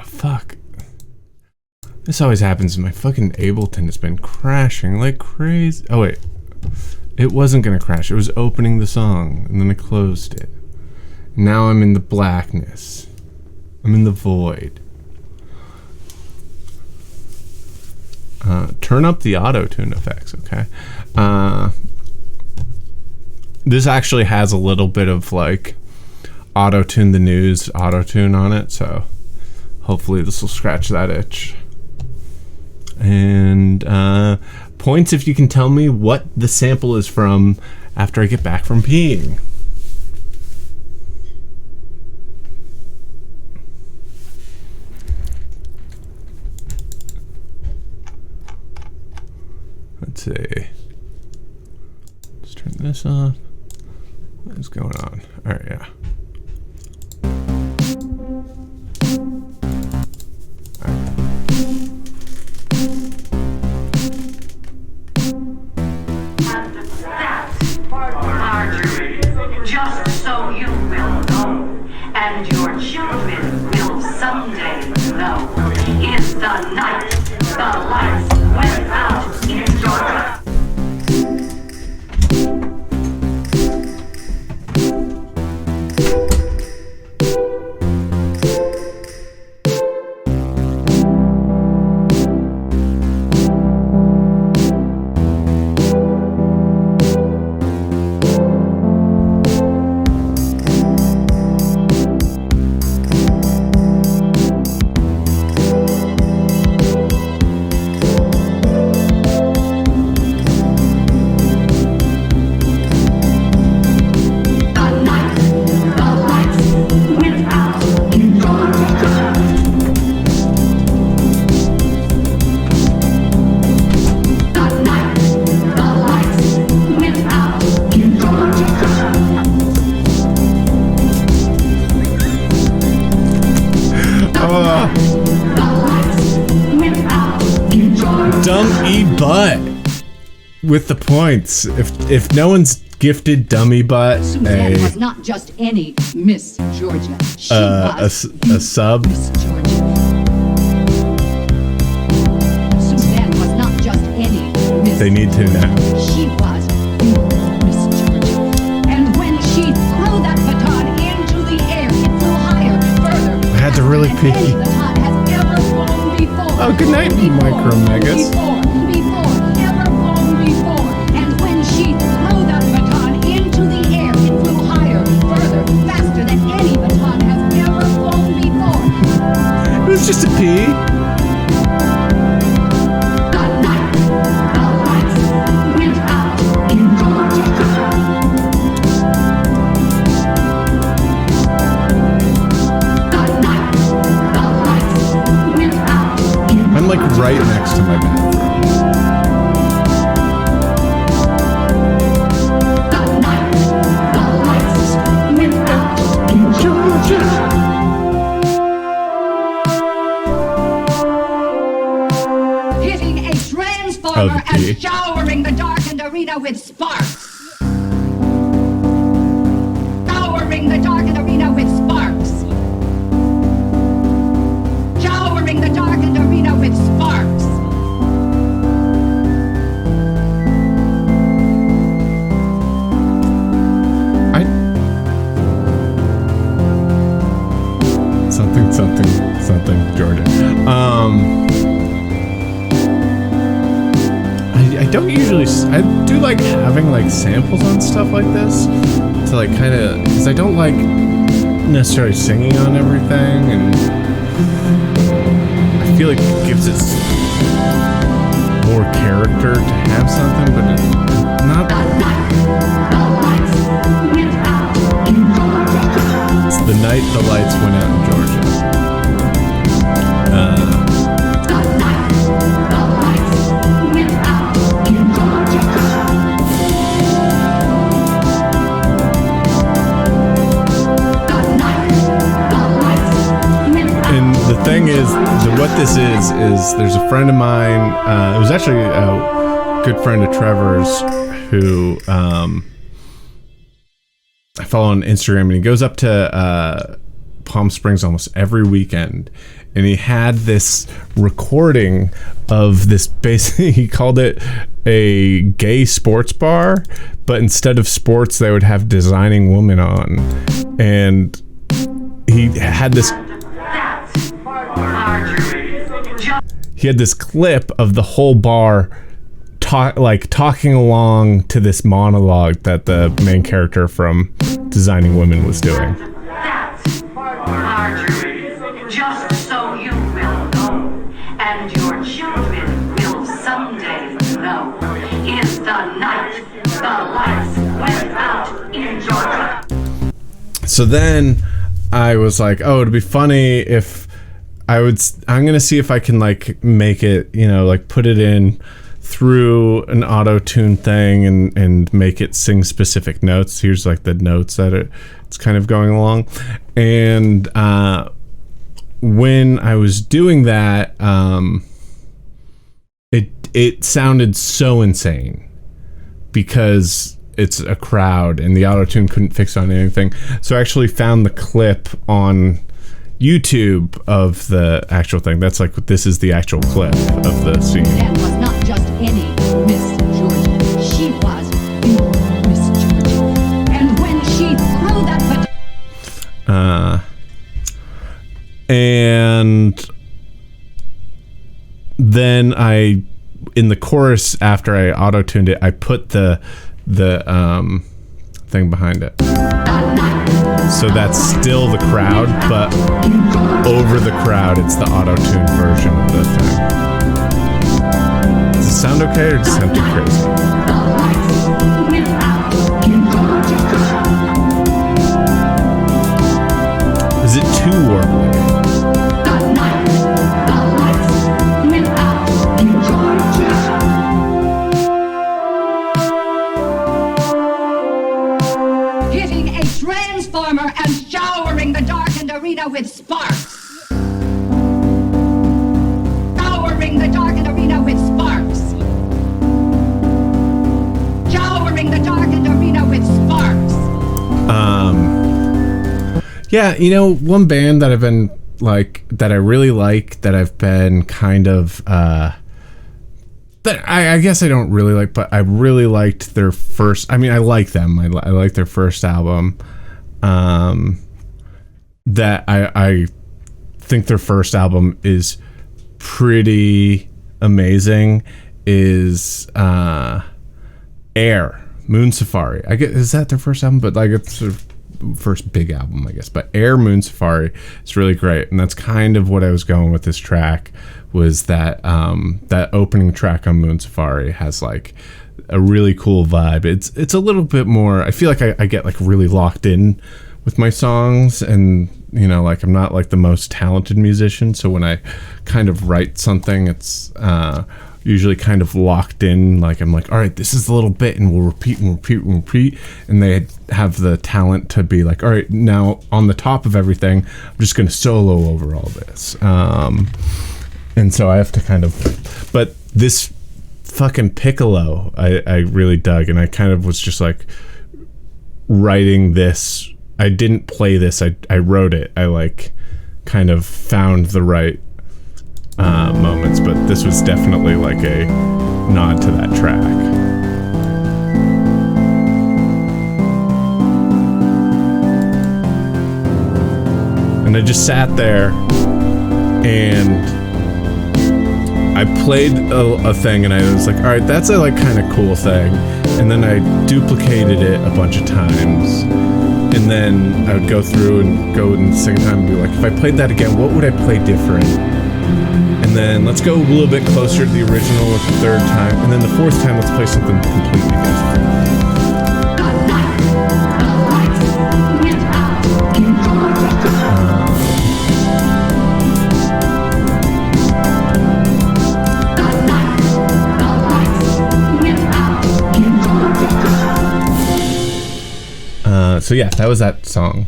fuck, this always happens. My fucking Ableton has been crashing like crazy. Oh wait, it wasn't gonna crash. It was opening the song and then I closed it. Now I'm in the blackness. I'm in the void. Turn up the auto-tune effects, okay? This actually has a little bit of like auto-tune the news auto-tune on it, so hopefully this will scratch that itch. And points if you can tell me what the sample is from after I get back from peeing. Let's see. Let's turn this off. What is going on? All right, yeah. Marjorie, just so you will know, and your children will someday know, is the night, the lights went out in Georgia. Dumb E butt with the points. If no one's gifted dummy butt Suzanne was not just any Miss Georgia. She was a sub. Miss Georgia. Suzanne was not just any Miss. They need to now. She was Miss Georgia. And when she threw that baton into the air, it flew higher, further. I had to really than pee. any baton has ever flown before. Oh, good night, Micro Megas. Before, ever flown before. And when she threw that baton into the air, it flew higher, further, faster than any baton has ever flown before. It was just a pee. The night, the lights went out in Georgia. The night, the lights went out in I'm like right next to my bed. the night, the lights went out in Georgia. Hitting a transformer Oh, the key. and showering the darkened arena with sparks. Showering the darkened arena with sparks. Showering the darkened arena with sparks. I something Georgia. I don't usually. I do like having like samples on stuff like this to like kind of, because I don't like necessarily singing on everything, and I feel like it gives it more character to have something, but it's not. It's the night the lights went out in Georgia. And the thing is, what this is there's a friend of mine, it was actually a good friend of Trevor's, who I follow on Instagram, and he goes up to Palm Springs almost every weekend, and he had this recording of this, basically he called it a gay sports bar, but instead of sports they would have designing women on, and he had this clip of the whole bar talking along to this monologue that the main character from Designing Women was doing. That's Marjorie, just so you will know, and your children will someday know, is the night the lights went out in Georgia. So then I was like, oh, it'd be funny if I'm gonna see if I can like make it, like put it in through an auto-tune thing and make it sing specific notes. Here's like the notes that it's kind of going along. And when I was doing that, it sounded so insane because it's a crowd and the auto-tune couldn't fix on anything. So I actually found the clip on YouTube of the actual thing. That's like, this is the actual clip of the scene. Suzanne was not just any Miss Georgia. She was Miss Georgia. And when she threw that baton. And then in the chorus, after I auto-tuned it, I put the thing behind it. So that's still the crowd, but over the crowd, it's the auto-tune version of the thing. Does it sound okay, or does it sound too crazy? Is it too warbly? Hitting a transformer and showering the darkened arena with sparks. Yeah, you know, one band that I've been like that I really like that I've been kind of that I guess I don't really like, but I really liked their first. I mean, I like them. I like their first album. That I think their first album is pretty amazing. Is Air, Moon Safari. I guess is that their first album, but like it's their first big album, I guess. But Air, Moon Safari is really great, and that's kind of what I was going with this track. Was that that opening track on Moon Safari has like a really cool vibe. It's a little bit more. I feel like I get like really locked in with my songs, and you know, like I'm not like the most talented musician, so when I kind of write something, it's usually kind of locked in. Like I'm like, all right, this is the little bit, and we'll repeat and repeat and repeat. And they have the talent to be like, all right, now on the top of everything, I'm just gonna solo over all this. And so I have to kind of, but this fucking piccolo, I really dug, and I kind of was just like writing this. I didn't play this. I wrote it. I like kind of found the right moments, but this was definitely like a nod to that track. And I just sat there and I played a thing, and I was like, all right, that's a like kind of cool thing. And then I duplicated it a bunch of times. And then I would go through and go and sing time and be like, if I played that again, what would I play different? And then let's go a little bit closer to the original with the third time. And then the fourth time, let's play something completely different. So yeah, that was that song.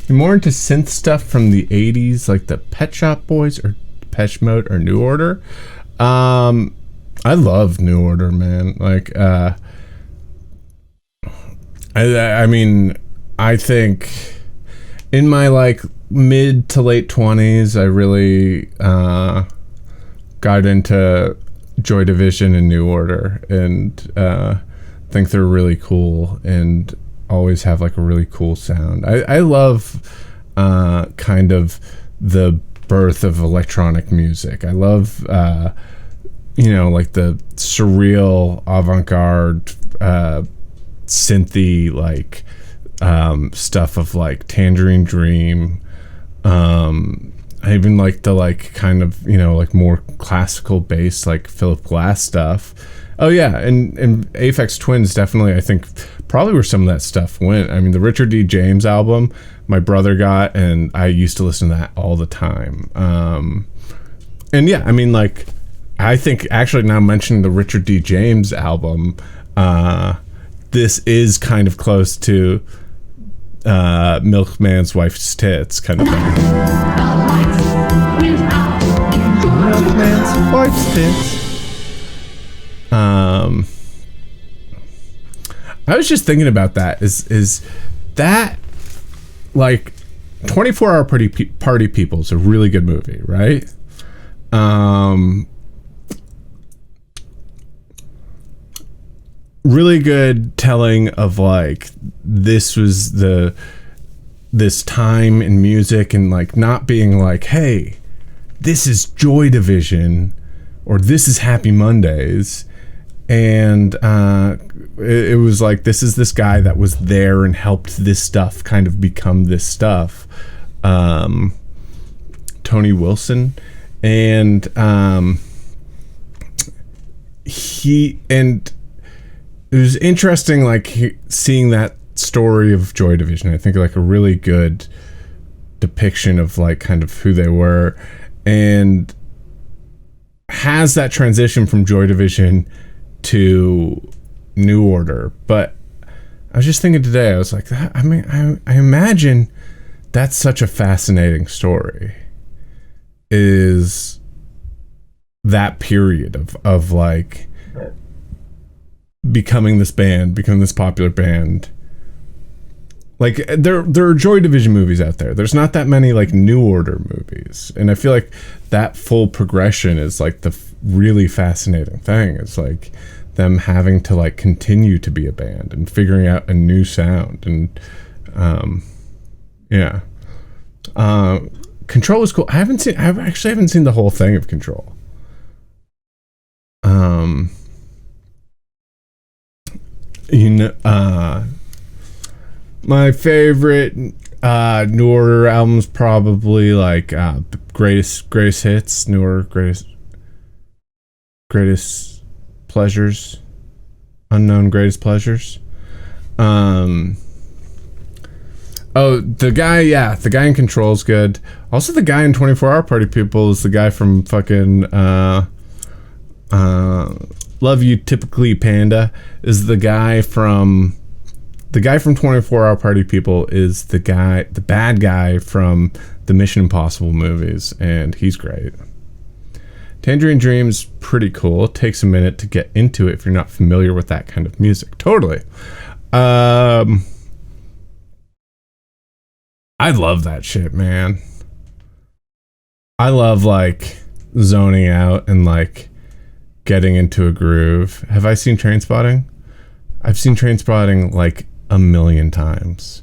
You're more into synth stuff from the 80s, like the Pet Shop Boys or Depeche Mode or New Order. I love New Order, man. Like, I mean, I think in my like mid to late 20s, I really got into Joy Division and New Order, and think they're really cool and always have like a really cool sound. I love kind of the birth of electronic music. I love you know, like the surreal avant-garde synthy like stuff of like Tangerine Dream. I even like the like kind of, you know, like more classical bass like Philip Glass stuff. Oh yeah, and Aphex Twins definitely, I think, probably where some of that stuff went. I mean, the Richard D. James album, my brother got, and I used to listen to that all the time. And yeah, I mean, like, I think actually now mentioning the Richard D. James album, this is kind of close to Milkman's Wife's Tits kind of thing. Milkman's Wife's Tits. I was just thinking about that. Is that like 24 Hour Party People is a really good movie, right? Really good telling of like this was this time in music, and like not being like, hey, this is Joy Division or this is Happy Mondays. And it was like, this is this guy that was there and helped this stuff kind of become this stuff. Tony Wilson. And it was interesting, like seeing that story of Joy Division. I think like a really good depiction of like kind of who they were, and has that transition from Joy Division to New Order. But I was just thinking today, I was like, I mean, I imagine that's such a fascinating story, is that period of like becoming this popular band, Like there are Joy Division movies out there. There's not that many like New Order movies, and I feel like that full progression is like the really fascinating thing. It's like them having to like continue to be a band and figuring out a new sound, and Control was cool. I actually haven't seen the whole thing of Control. My favorite New Order album's probably like greatest hits, New Order greatest pleasures, unknown greatest pleasures. The guy in Control's good. Also, the guy in 24 Hour Party People is the guy from fucking Love You Typically Panda. Is the guy from 24 Hour Party People is the bad guy from the Mission Impossible movies, and he's great. Tangerine Dream's pretty cool. It takes a minute to get into it if you're not familiar with that kind of music. Totally. I love that shit, man. I love like zoning out and like getting into a groove. Have I seen Trainspotting? I've seen Trainspotting like a million times.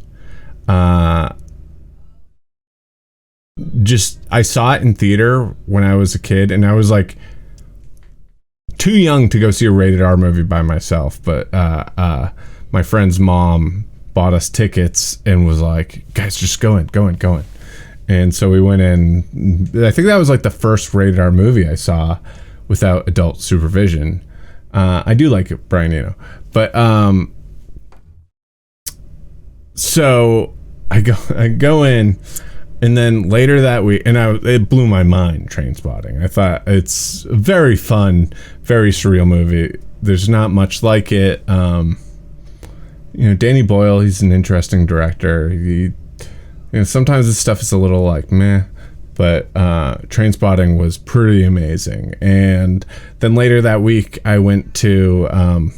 I saw it in theater when I was a kid, and I was like too young to go see a rated R movie by myself, but my friend's mom bought us tickets and was like, guys, just go in. And so we went in. I think that was like the first rated R movie I saw without adult supervision. I do like it, Brian Eno. But so I go in, and then later that week, and it blew my mind, Trainspotting. I thought it's a very fun, very surreal movie. There's not much like it. Danny Boyle, he's an interesting director. Sometimes this stuff is a little like meh, but Trainspotting was pretty amazing. And then later that week, I went to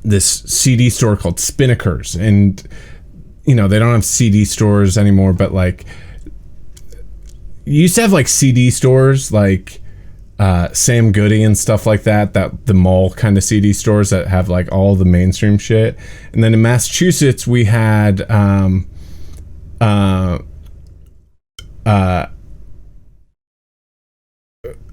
this CD store called Spinnaker's, and they don't have CD stores anymore, but like you used to have like CD stores like Sam Goody and stuff like that the mall kind of CD stores that have like all the mainstream shit. And then in Massachusetts we had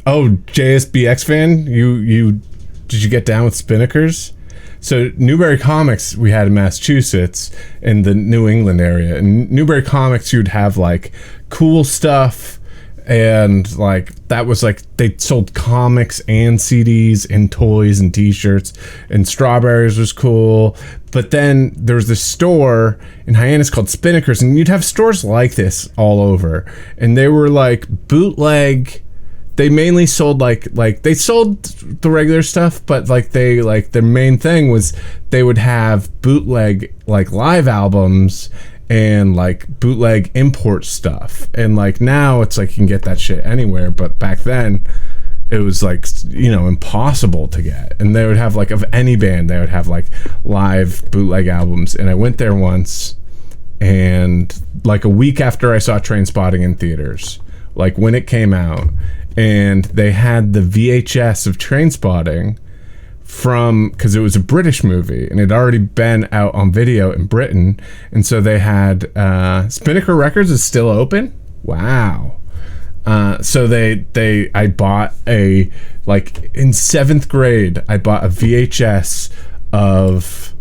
JSBX fan, did you get down with Spinnaker's? So Newbury Comics we had in Massachusetts in the New England area, and Newbury Comics you'd have like cool stuff, and like that was like they sold comics and CDs and toys and t-shirts, and Strawberries was cool. But then there was this store in Hyannis called Spinnaker's, and you'd have stores like this all over, and they were like bootleg. They mainly sold like they sold the regular stuff, but like their main thing was they would have bootleg like live albums and like bootleg import stuff. And like now it's like you can get that shit anywhere, but back then it was like impossible to get. And they would have like, of any band, they would have like live bootleg albums. And I went there once, and like a week after I saw Trainspotting in theaters, like when it came out, and they had the VHS of Trainspotting because it was a British movie and it had already been out on video in Britain, and so they had Spinnaker Records is still open. Wow. So I bought in 7th grade I bought a VHS of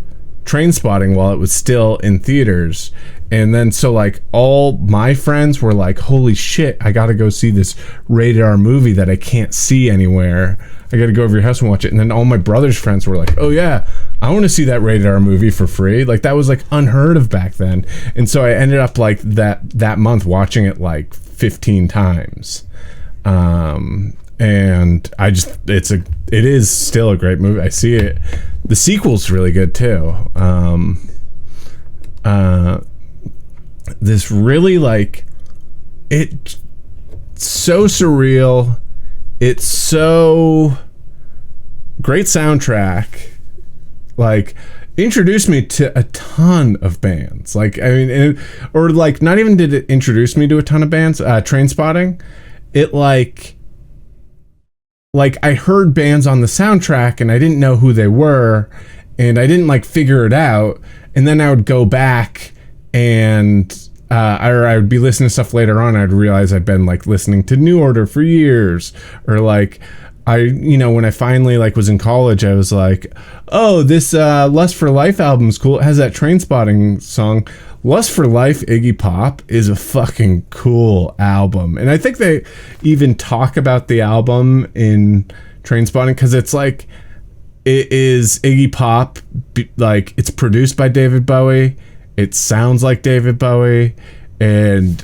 Trainspotting while it was still in theaters. And then so like all my friends were like, holy shit, I gotta go see this rated R movie that I can't see anywhere. I gotta go over your house and watch it. And then all my brother's friends were like, oh yeah, I want to see that rated R movie for free. Like that was like unheard of back then. And so I ended up like that month watching it like 15 times. And it is still a great movie. I see it. The sequel's really good too. This really like, it's so surreal. It's so great soundtrack. Like introduced me to a ton of bands. Like, I mean, or like, not even did it introduce me to a ton of bands. Train Spotting, it like I heard bands on the soundtrack and I didn't know who they were, and I didn't like figure it out. And then I would go back and I would be listening to stuff later on. I'd realize I'd been like listening to New Order for years, or like when I finally like was in college, I was like, oh, this Lust for Life album's cool. It has that Train Spotting song. Lust for Life, Iggy Pop is a fucking cool album. And I think they even talk about the album in Train Spotting, because it's like, it is Iggy Pop, like it's produced by David Bowie. It sounds like David Bowie, and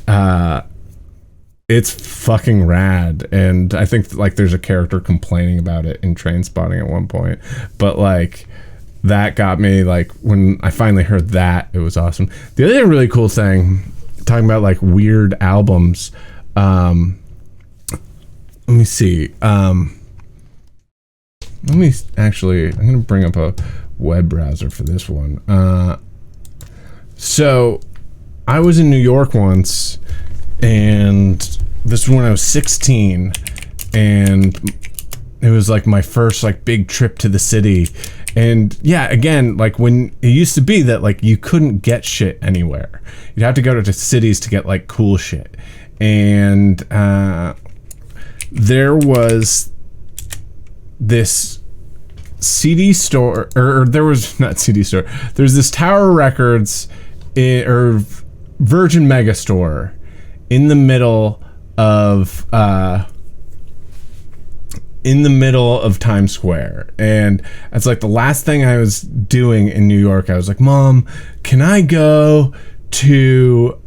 it's fucking rad. And I think like there's a character complaining about it in Train Spotting at one point, but like that got me, like when I finally heard that, it was awesome. The other really cool thing, talking about like weird albums, let me see, I'm gonna bring up a web browser for this one. So I was in New York once, and this was when I was 16, and it was like my first like big trip to the city. And yeah, again, like when it used to be that like you couldn't get shit anywhere, you'd have to go to cities to get like cool shit. And there was this CD store, or there was not CD store, there's this Tower Records or Virgin Mega store in the middle of Times Square. And it's like the last thing I was doing in New York. I was like, Mom, can I go to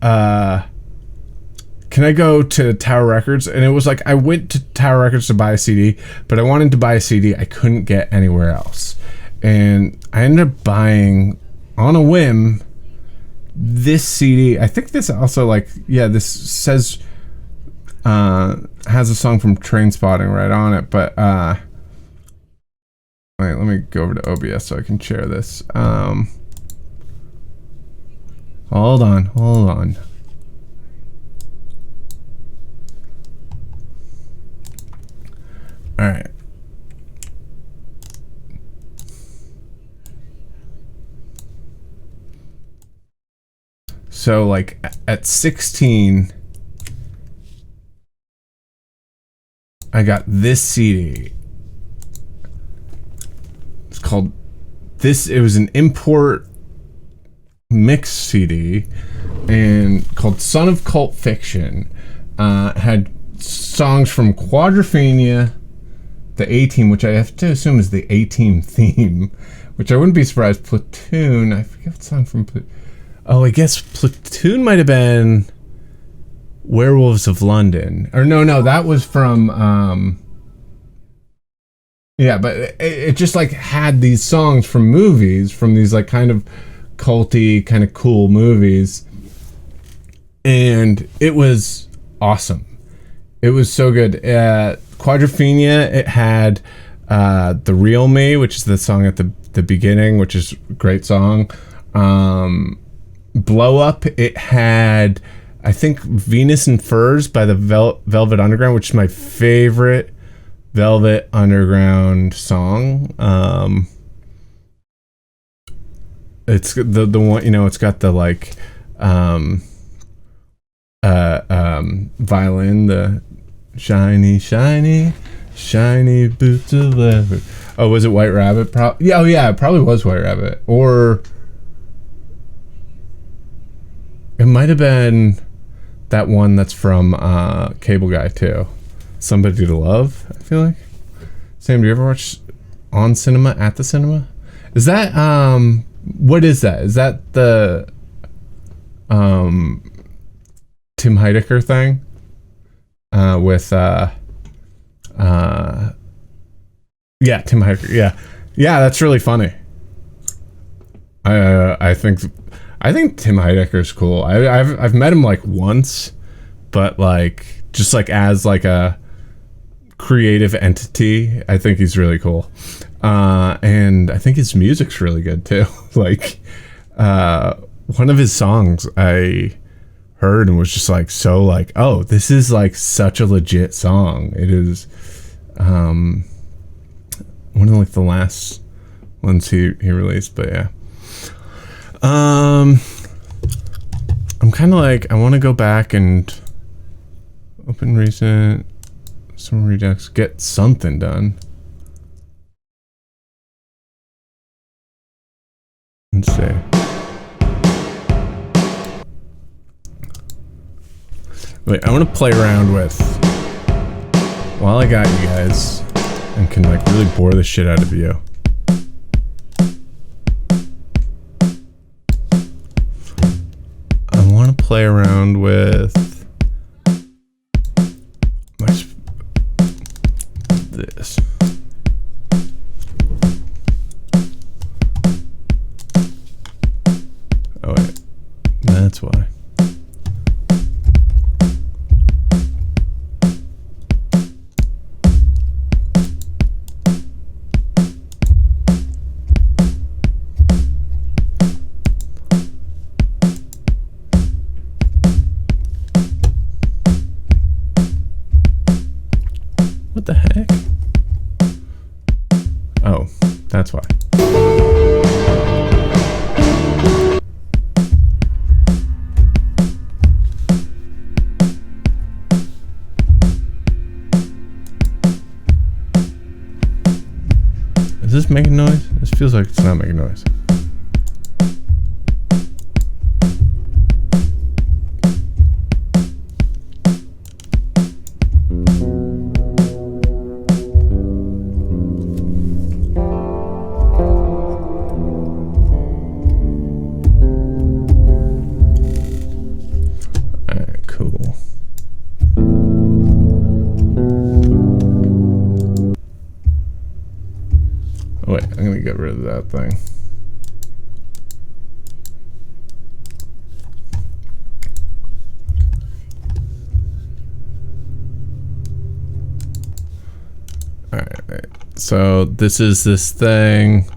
Tower Records? And it was like, I went to Tower Records to buy a CD, but I wanted to buy a CD I couldn't get anywhere else. And I ended up buying, on a whim, this CD. I think this also like, yeah, this says has a song from Train Spotting right on it, but wait, let me go over to OBS so I can share this. Hold on. All right. So like at 16, I got this CD. It's called this. It was an import mix CD, and called Son of Cult Fiction. Had songs from Quadrophenia, the A-Team, which I have to assume is the A-Team theme, which I wouldn't be surprised. Platoon. I forget what song from Platoon. Oh, I guess Platoon might have been Werewolves of London. Or no, that was from yeah, but it just like had these songs from movies, from these like kind of culty, kind of cool movies, and it was awesome. It was so good. Quadrophenia, it had The Real Me, which is the song at the beginning, which is a great song. Blow Up, it had, I think, Venus and Furs by the Velvet Underground, which is my favorite Velvet Underground song. It's the one, it's got the like violin, the shiny boots of leather. Oh, was it White Rabbit? Yeah, it probably was White Rabbit. Or it might have been that one that's from Cable Guy too. Somebody to Love, I feel like. Sam, do you ever watch On Cinema, At the Cinema? Is that what is that? Is that the Tim Heidecker thing? With yeah, Tim Heidecker. Yeah, that's really funny. I think Tim Heidecker's cool. I've met him like once, but like just like as like a creative entity. I think he's really cool. And I think his music's really good too. Like, one of his songs I heard and was just like, so like, oh, this is like such a legit song. It is one of like the last ones he released, but yeah. I'm kind of like, I want to go back and open recent, some redux, get something done. Let's see. Wait, I want to play around with, while I got you guys, and can like really bore the shit out of you. I want to play around with this. Oh wait, that's why. What the heck? Oh, that's why. Is this making noise? This feels like it's not making noise. Get rid of that thing. All right. So this is this thing.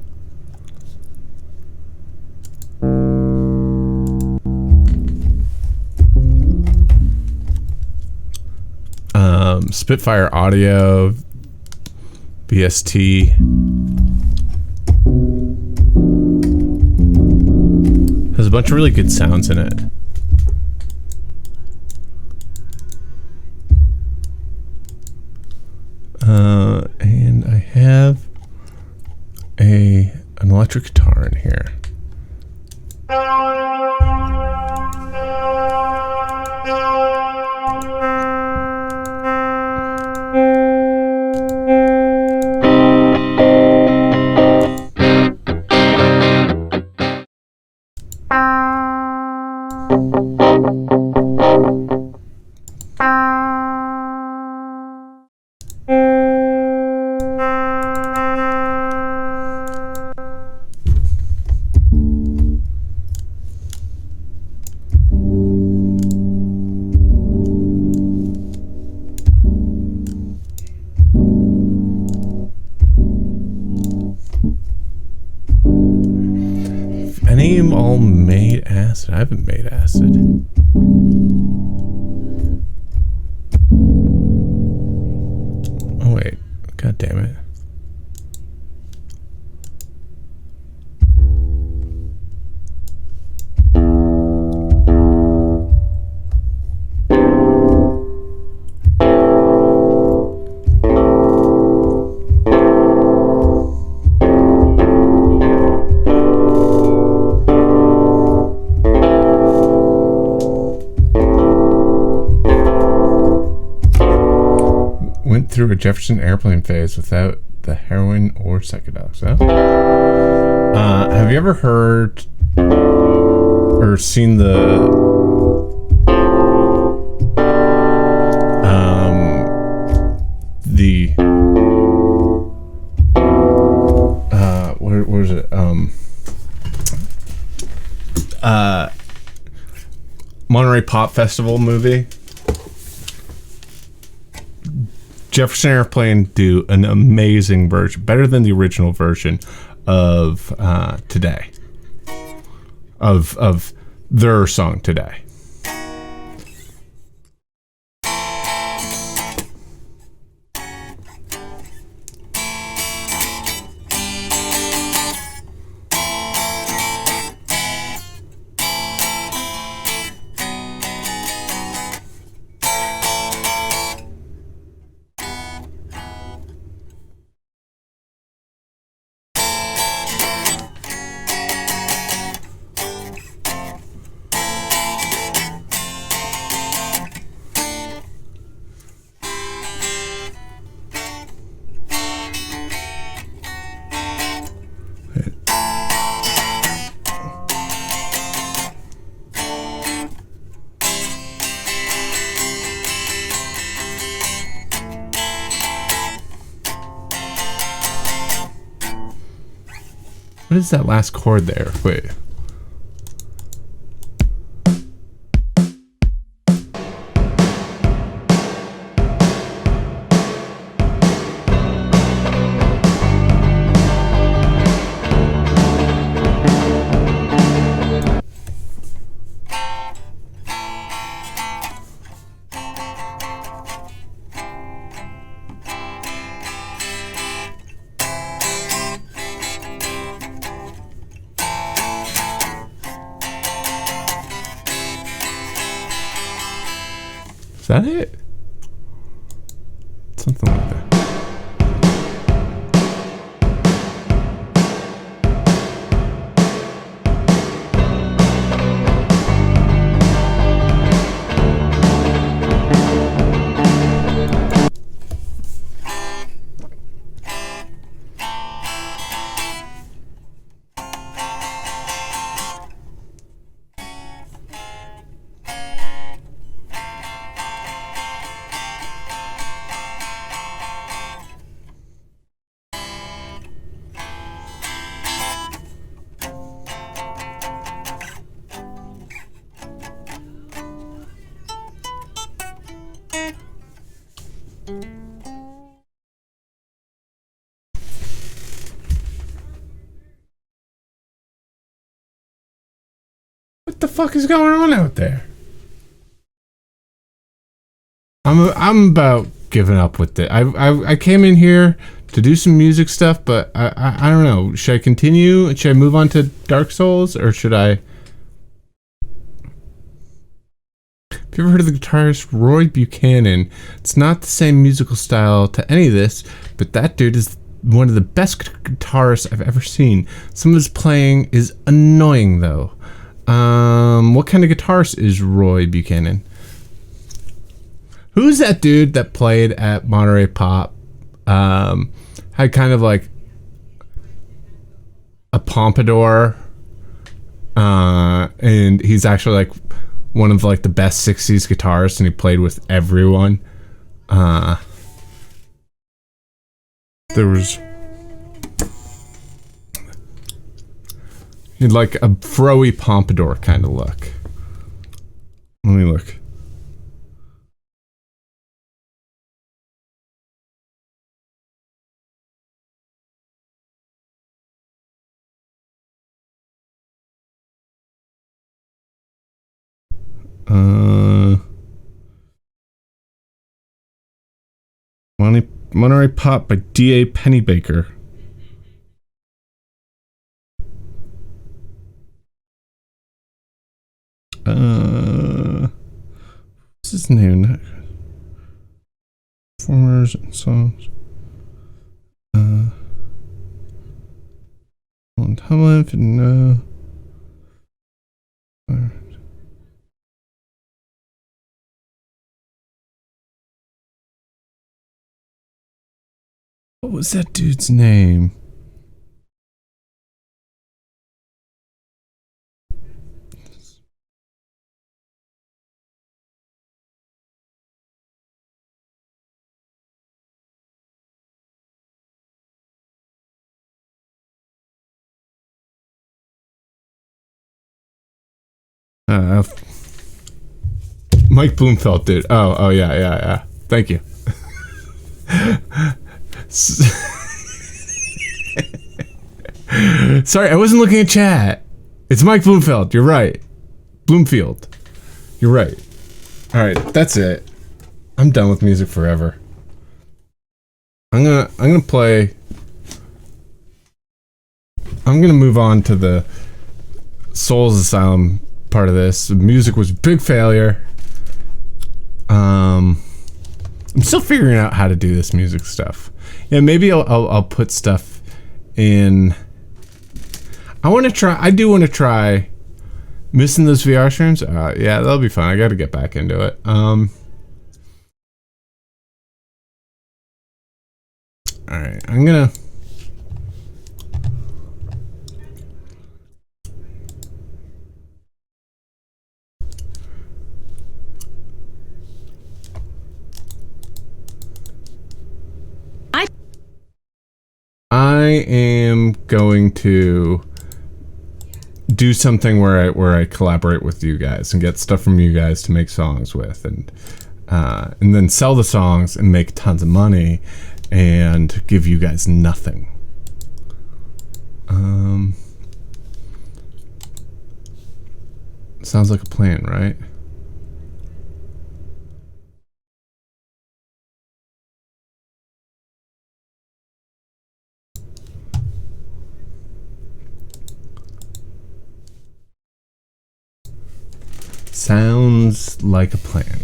Spitfire Audio, BST. Has a bunch of really good sounds in it. And I have an electric guitar in here. All made acid. I haven't made acid. Oh wait, god damn it. Through a Jefferson Airplane phase without the heroin or psychedelics. Huh? Have you ever heard or seen the where is it? Monterey Pop Festival movie? Jefferson Airplane do an amazing version, better than the original version of Today, of their song Today. What is that last chord there? Wait. Is that it? Something like that. What the fuck is going on out there? I'm about giving up with it. I came in here to do some music stuff, but I don't know. Should I continue? Should I move on to Dark Souls, or should I? Have you ever heard of the guitarist Roy Buchanan? It's not the same musical style to any of this, but that dude is one of the best guitarists I've ever seen. Some of his playing is annoying though. What kind of guitarist is Roy Buchanan? Who's that dude that played at Monterey Pop? Had kind of like a pompadour, and he's actually like one of like the best 60s guitarists, and he played with everyone. There was he had like a froey pompadour kind of look. Let me look. Monterey Pop by D.A. Pennybaker. What's his name? Performers and songs. No. What was that dude's name? Mike Bloomfeld did. Oh yeah. Thank you. Sorry, I wasn't looking at chat. It's Mike Bloomfield. You're right. Bloomfield. You're right. All right, that's it. I'm done with music forever. I'm gonna play. I'm gonna move on to the Souls Asylum part of this. The music was a big failure. I'm still figuring out how to do this music stuff. Yeah, maybe I'll put stuff in. I do want to try missing those VR streams. Yeah, that'll be fun. I got to get back into it. All right, I'm gonna. I am going to do something where I collaborate with you guys and get stuff from you guys to make songs with, and then sell the songs and make tons of money and give you guys nothing. Sounds like a plan, right? Sounds like a plan.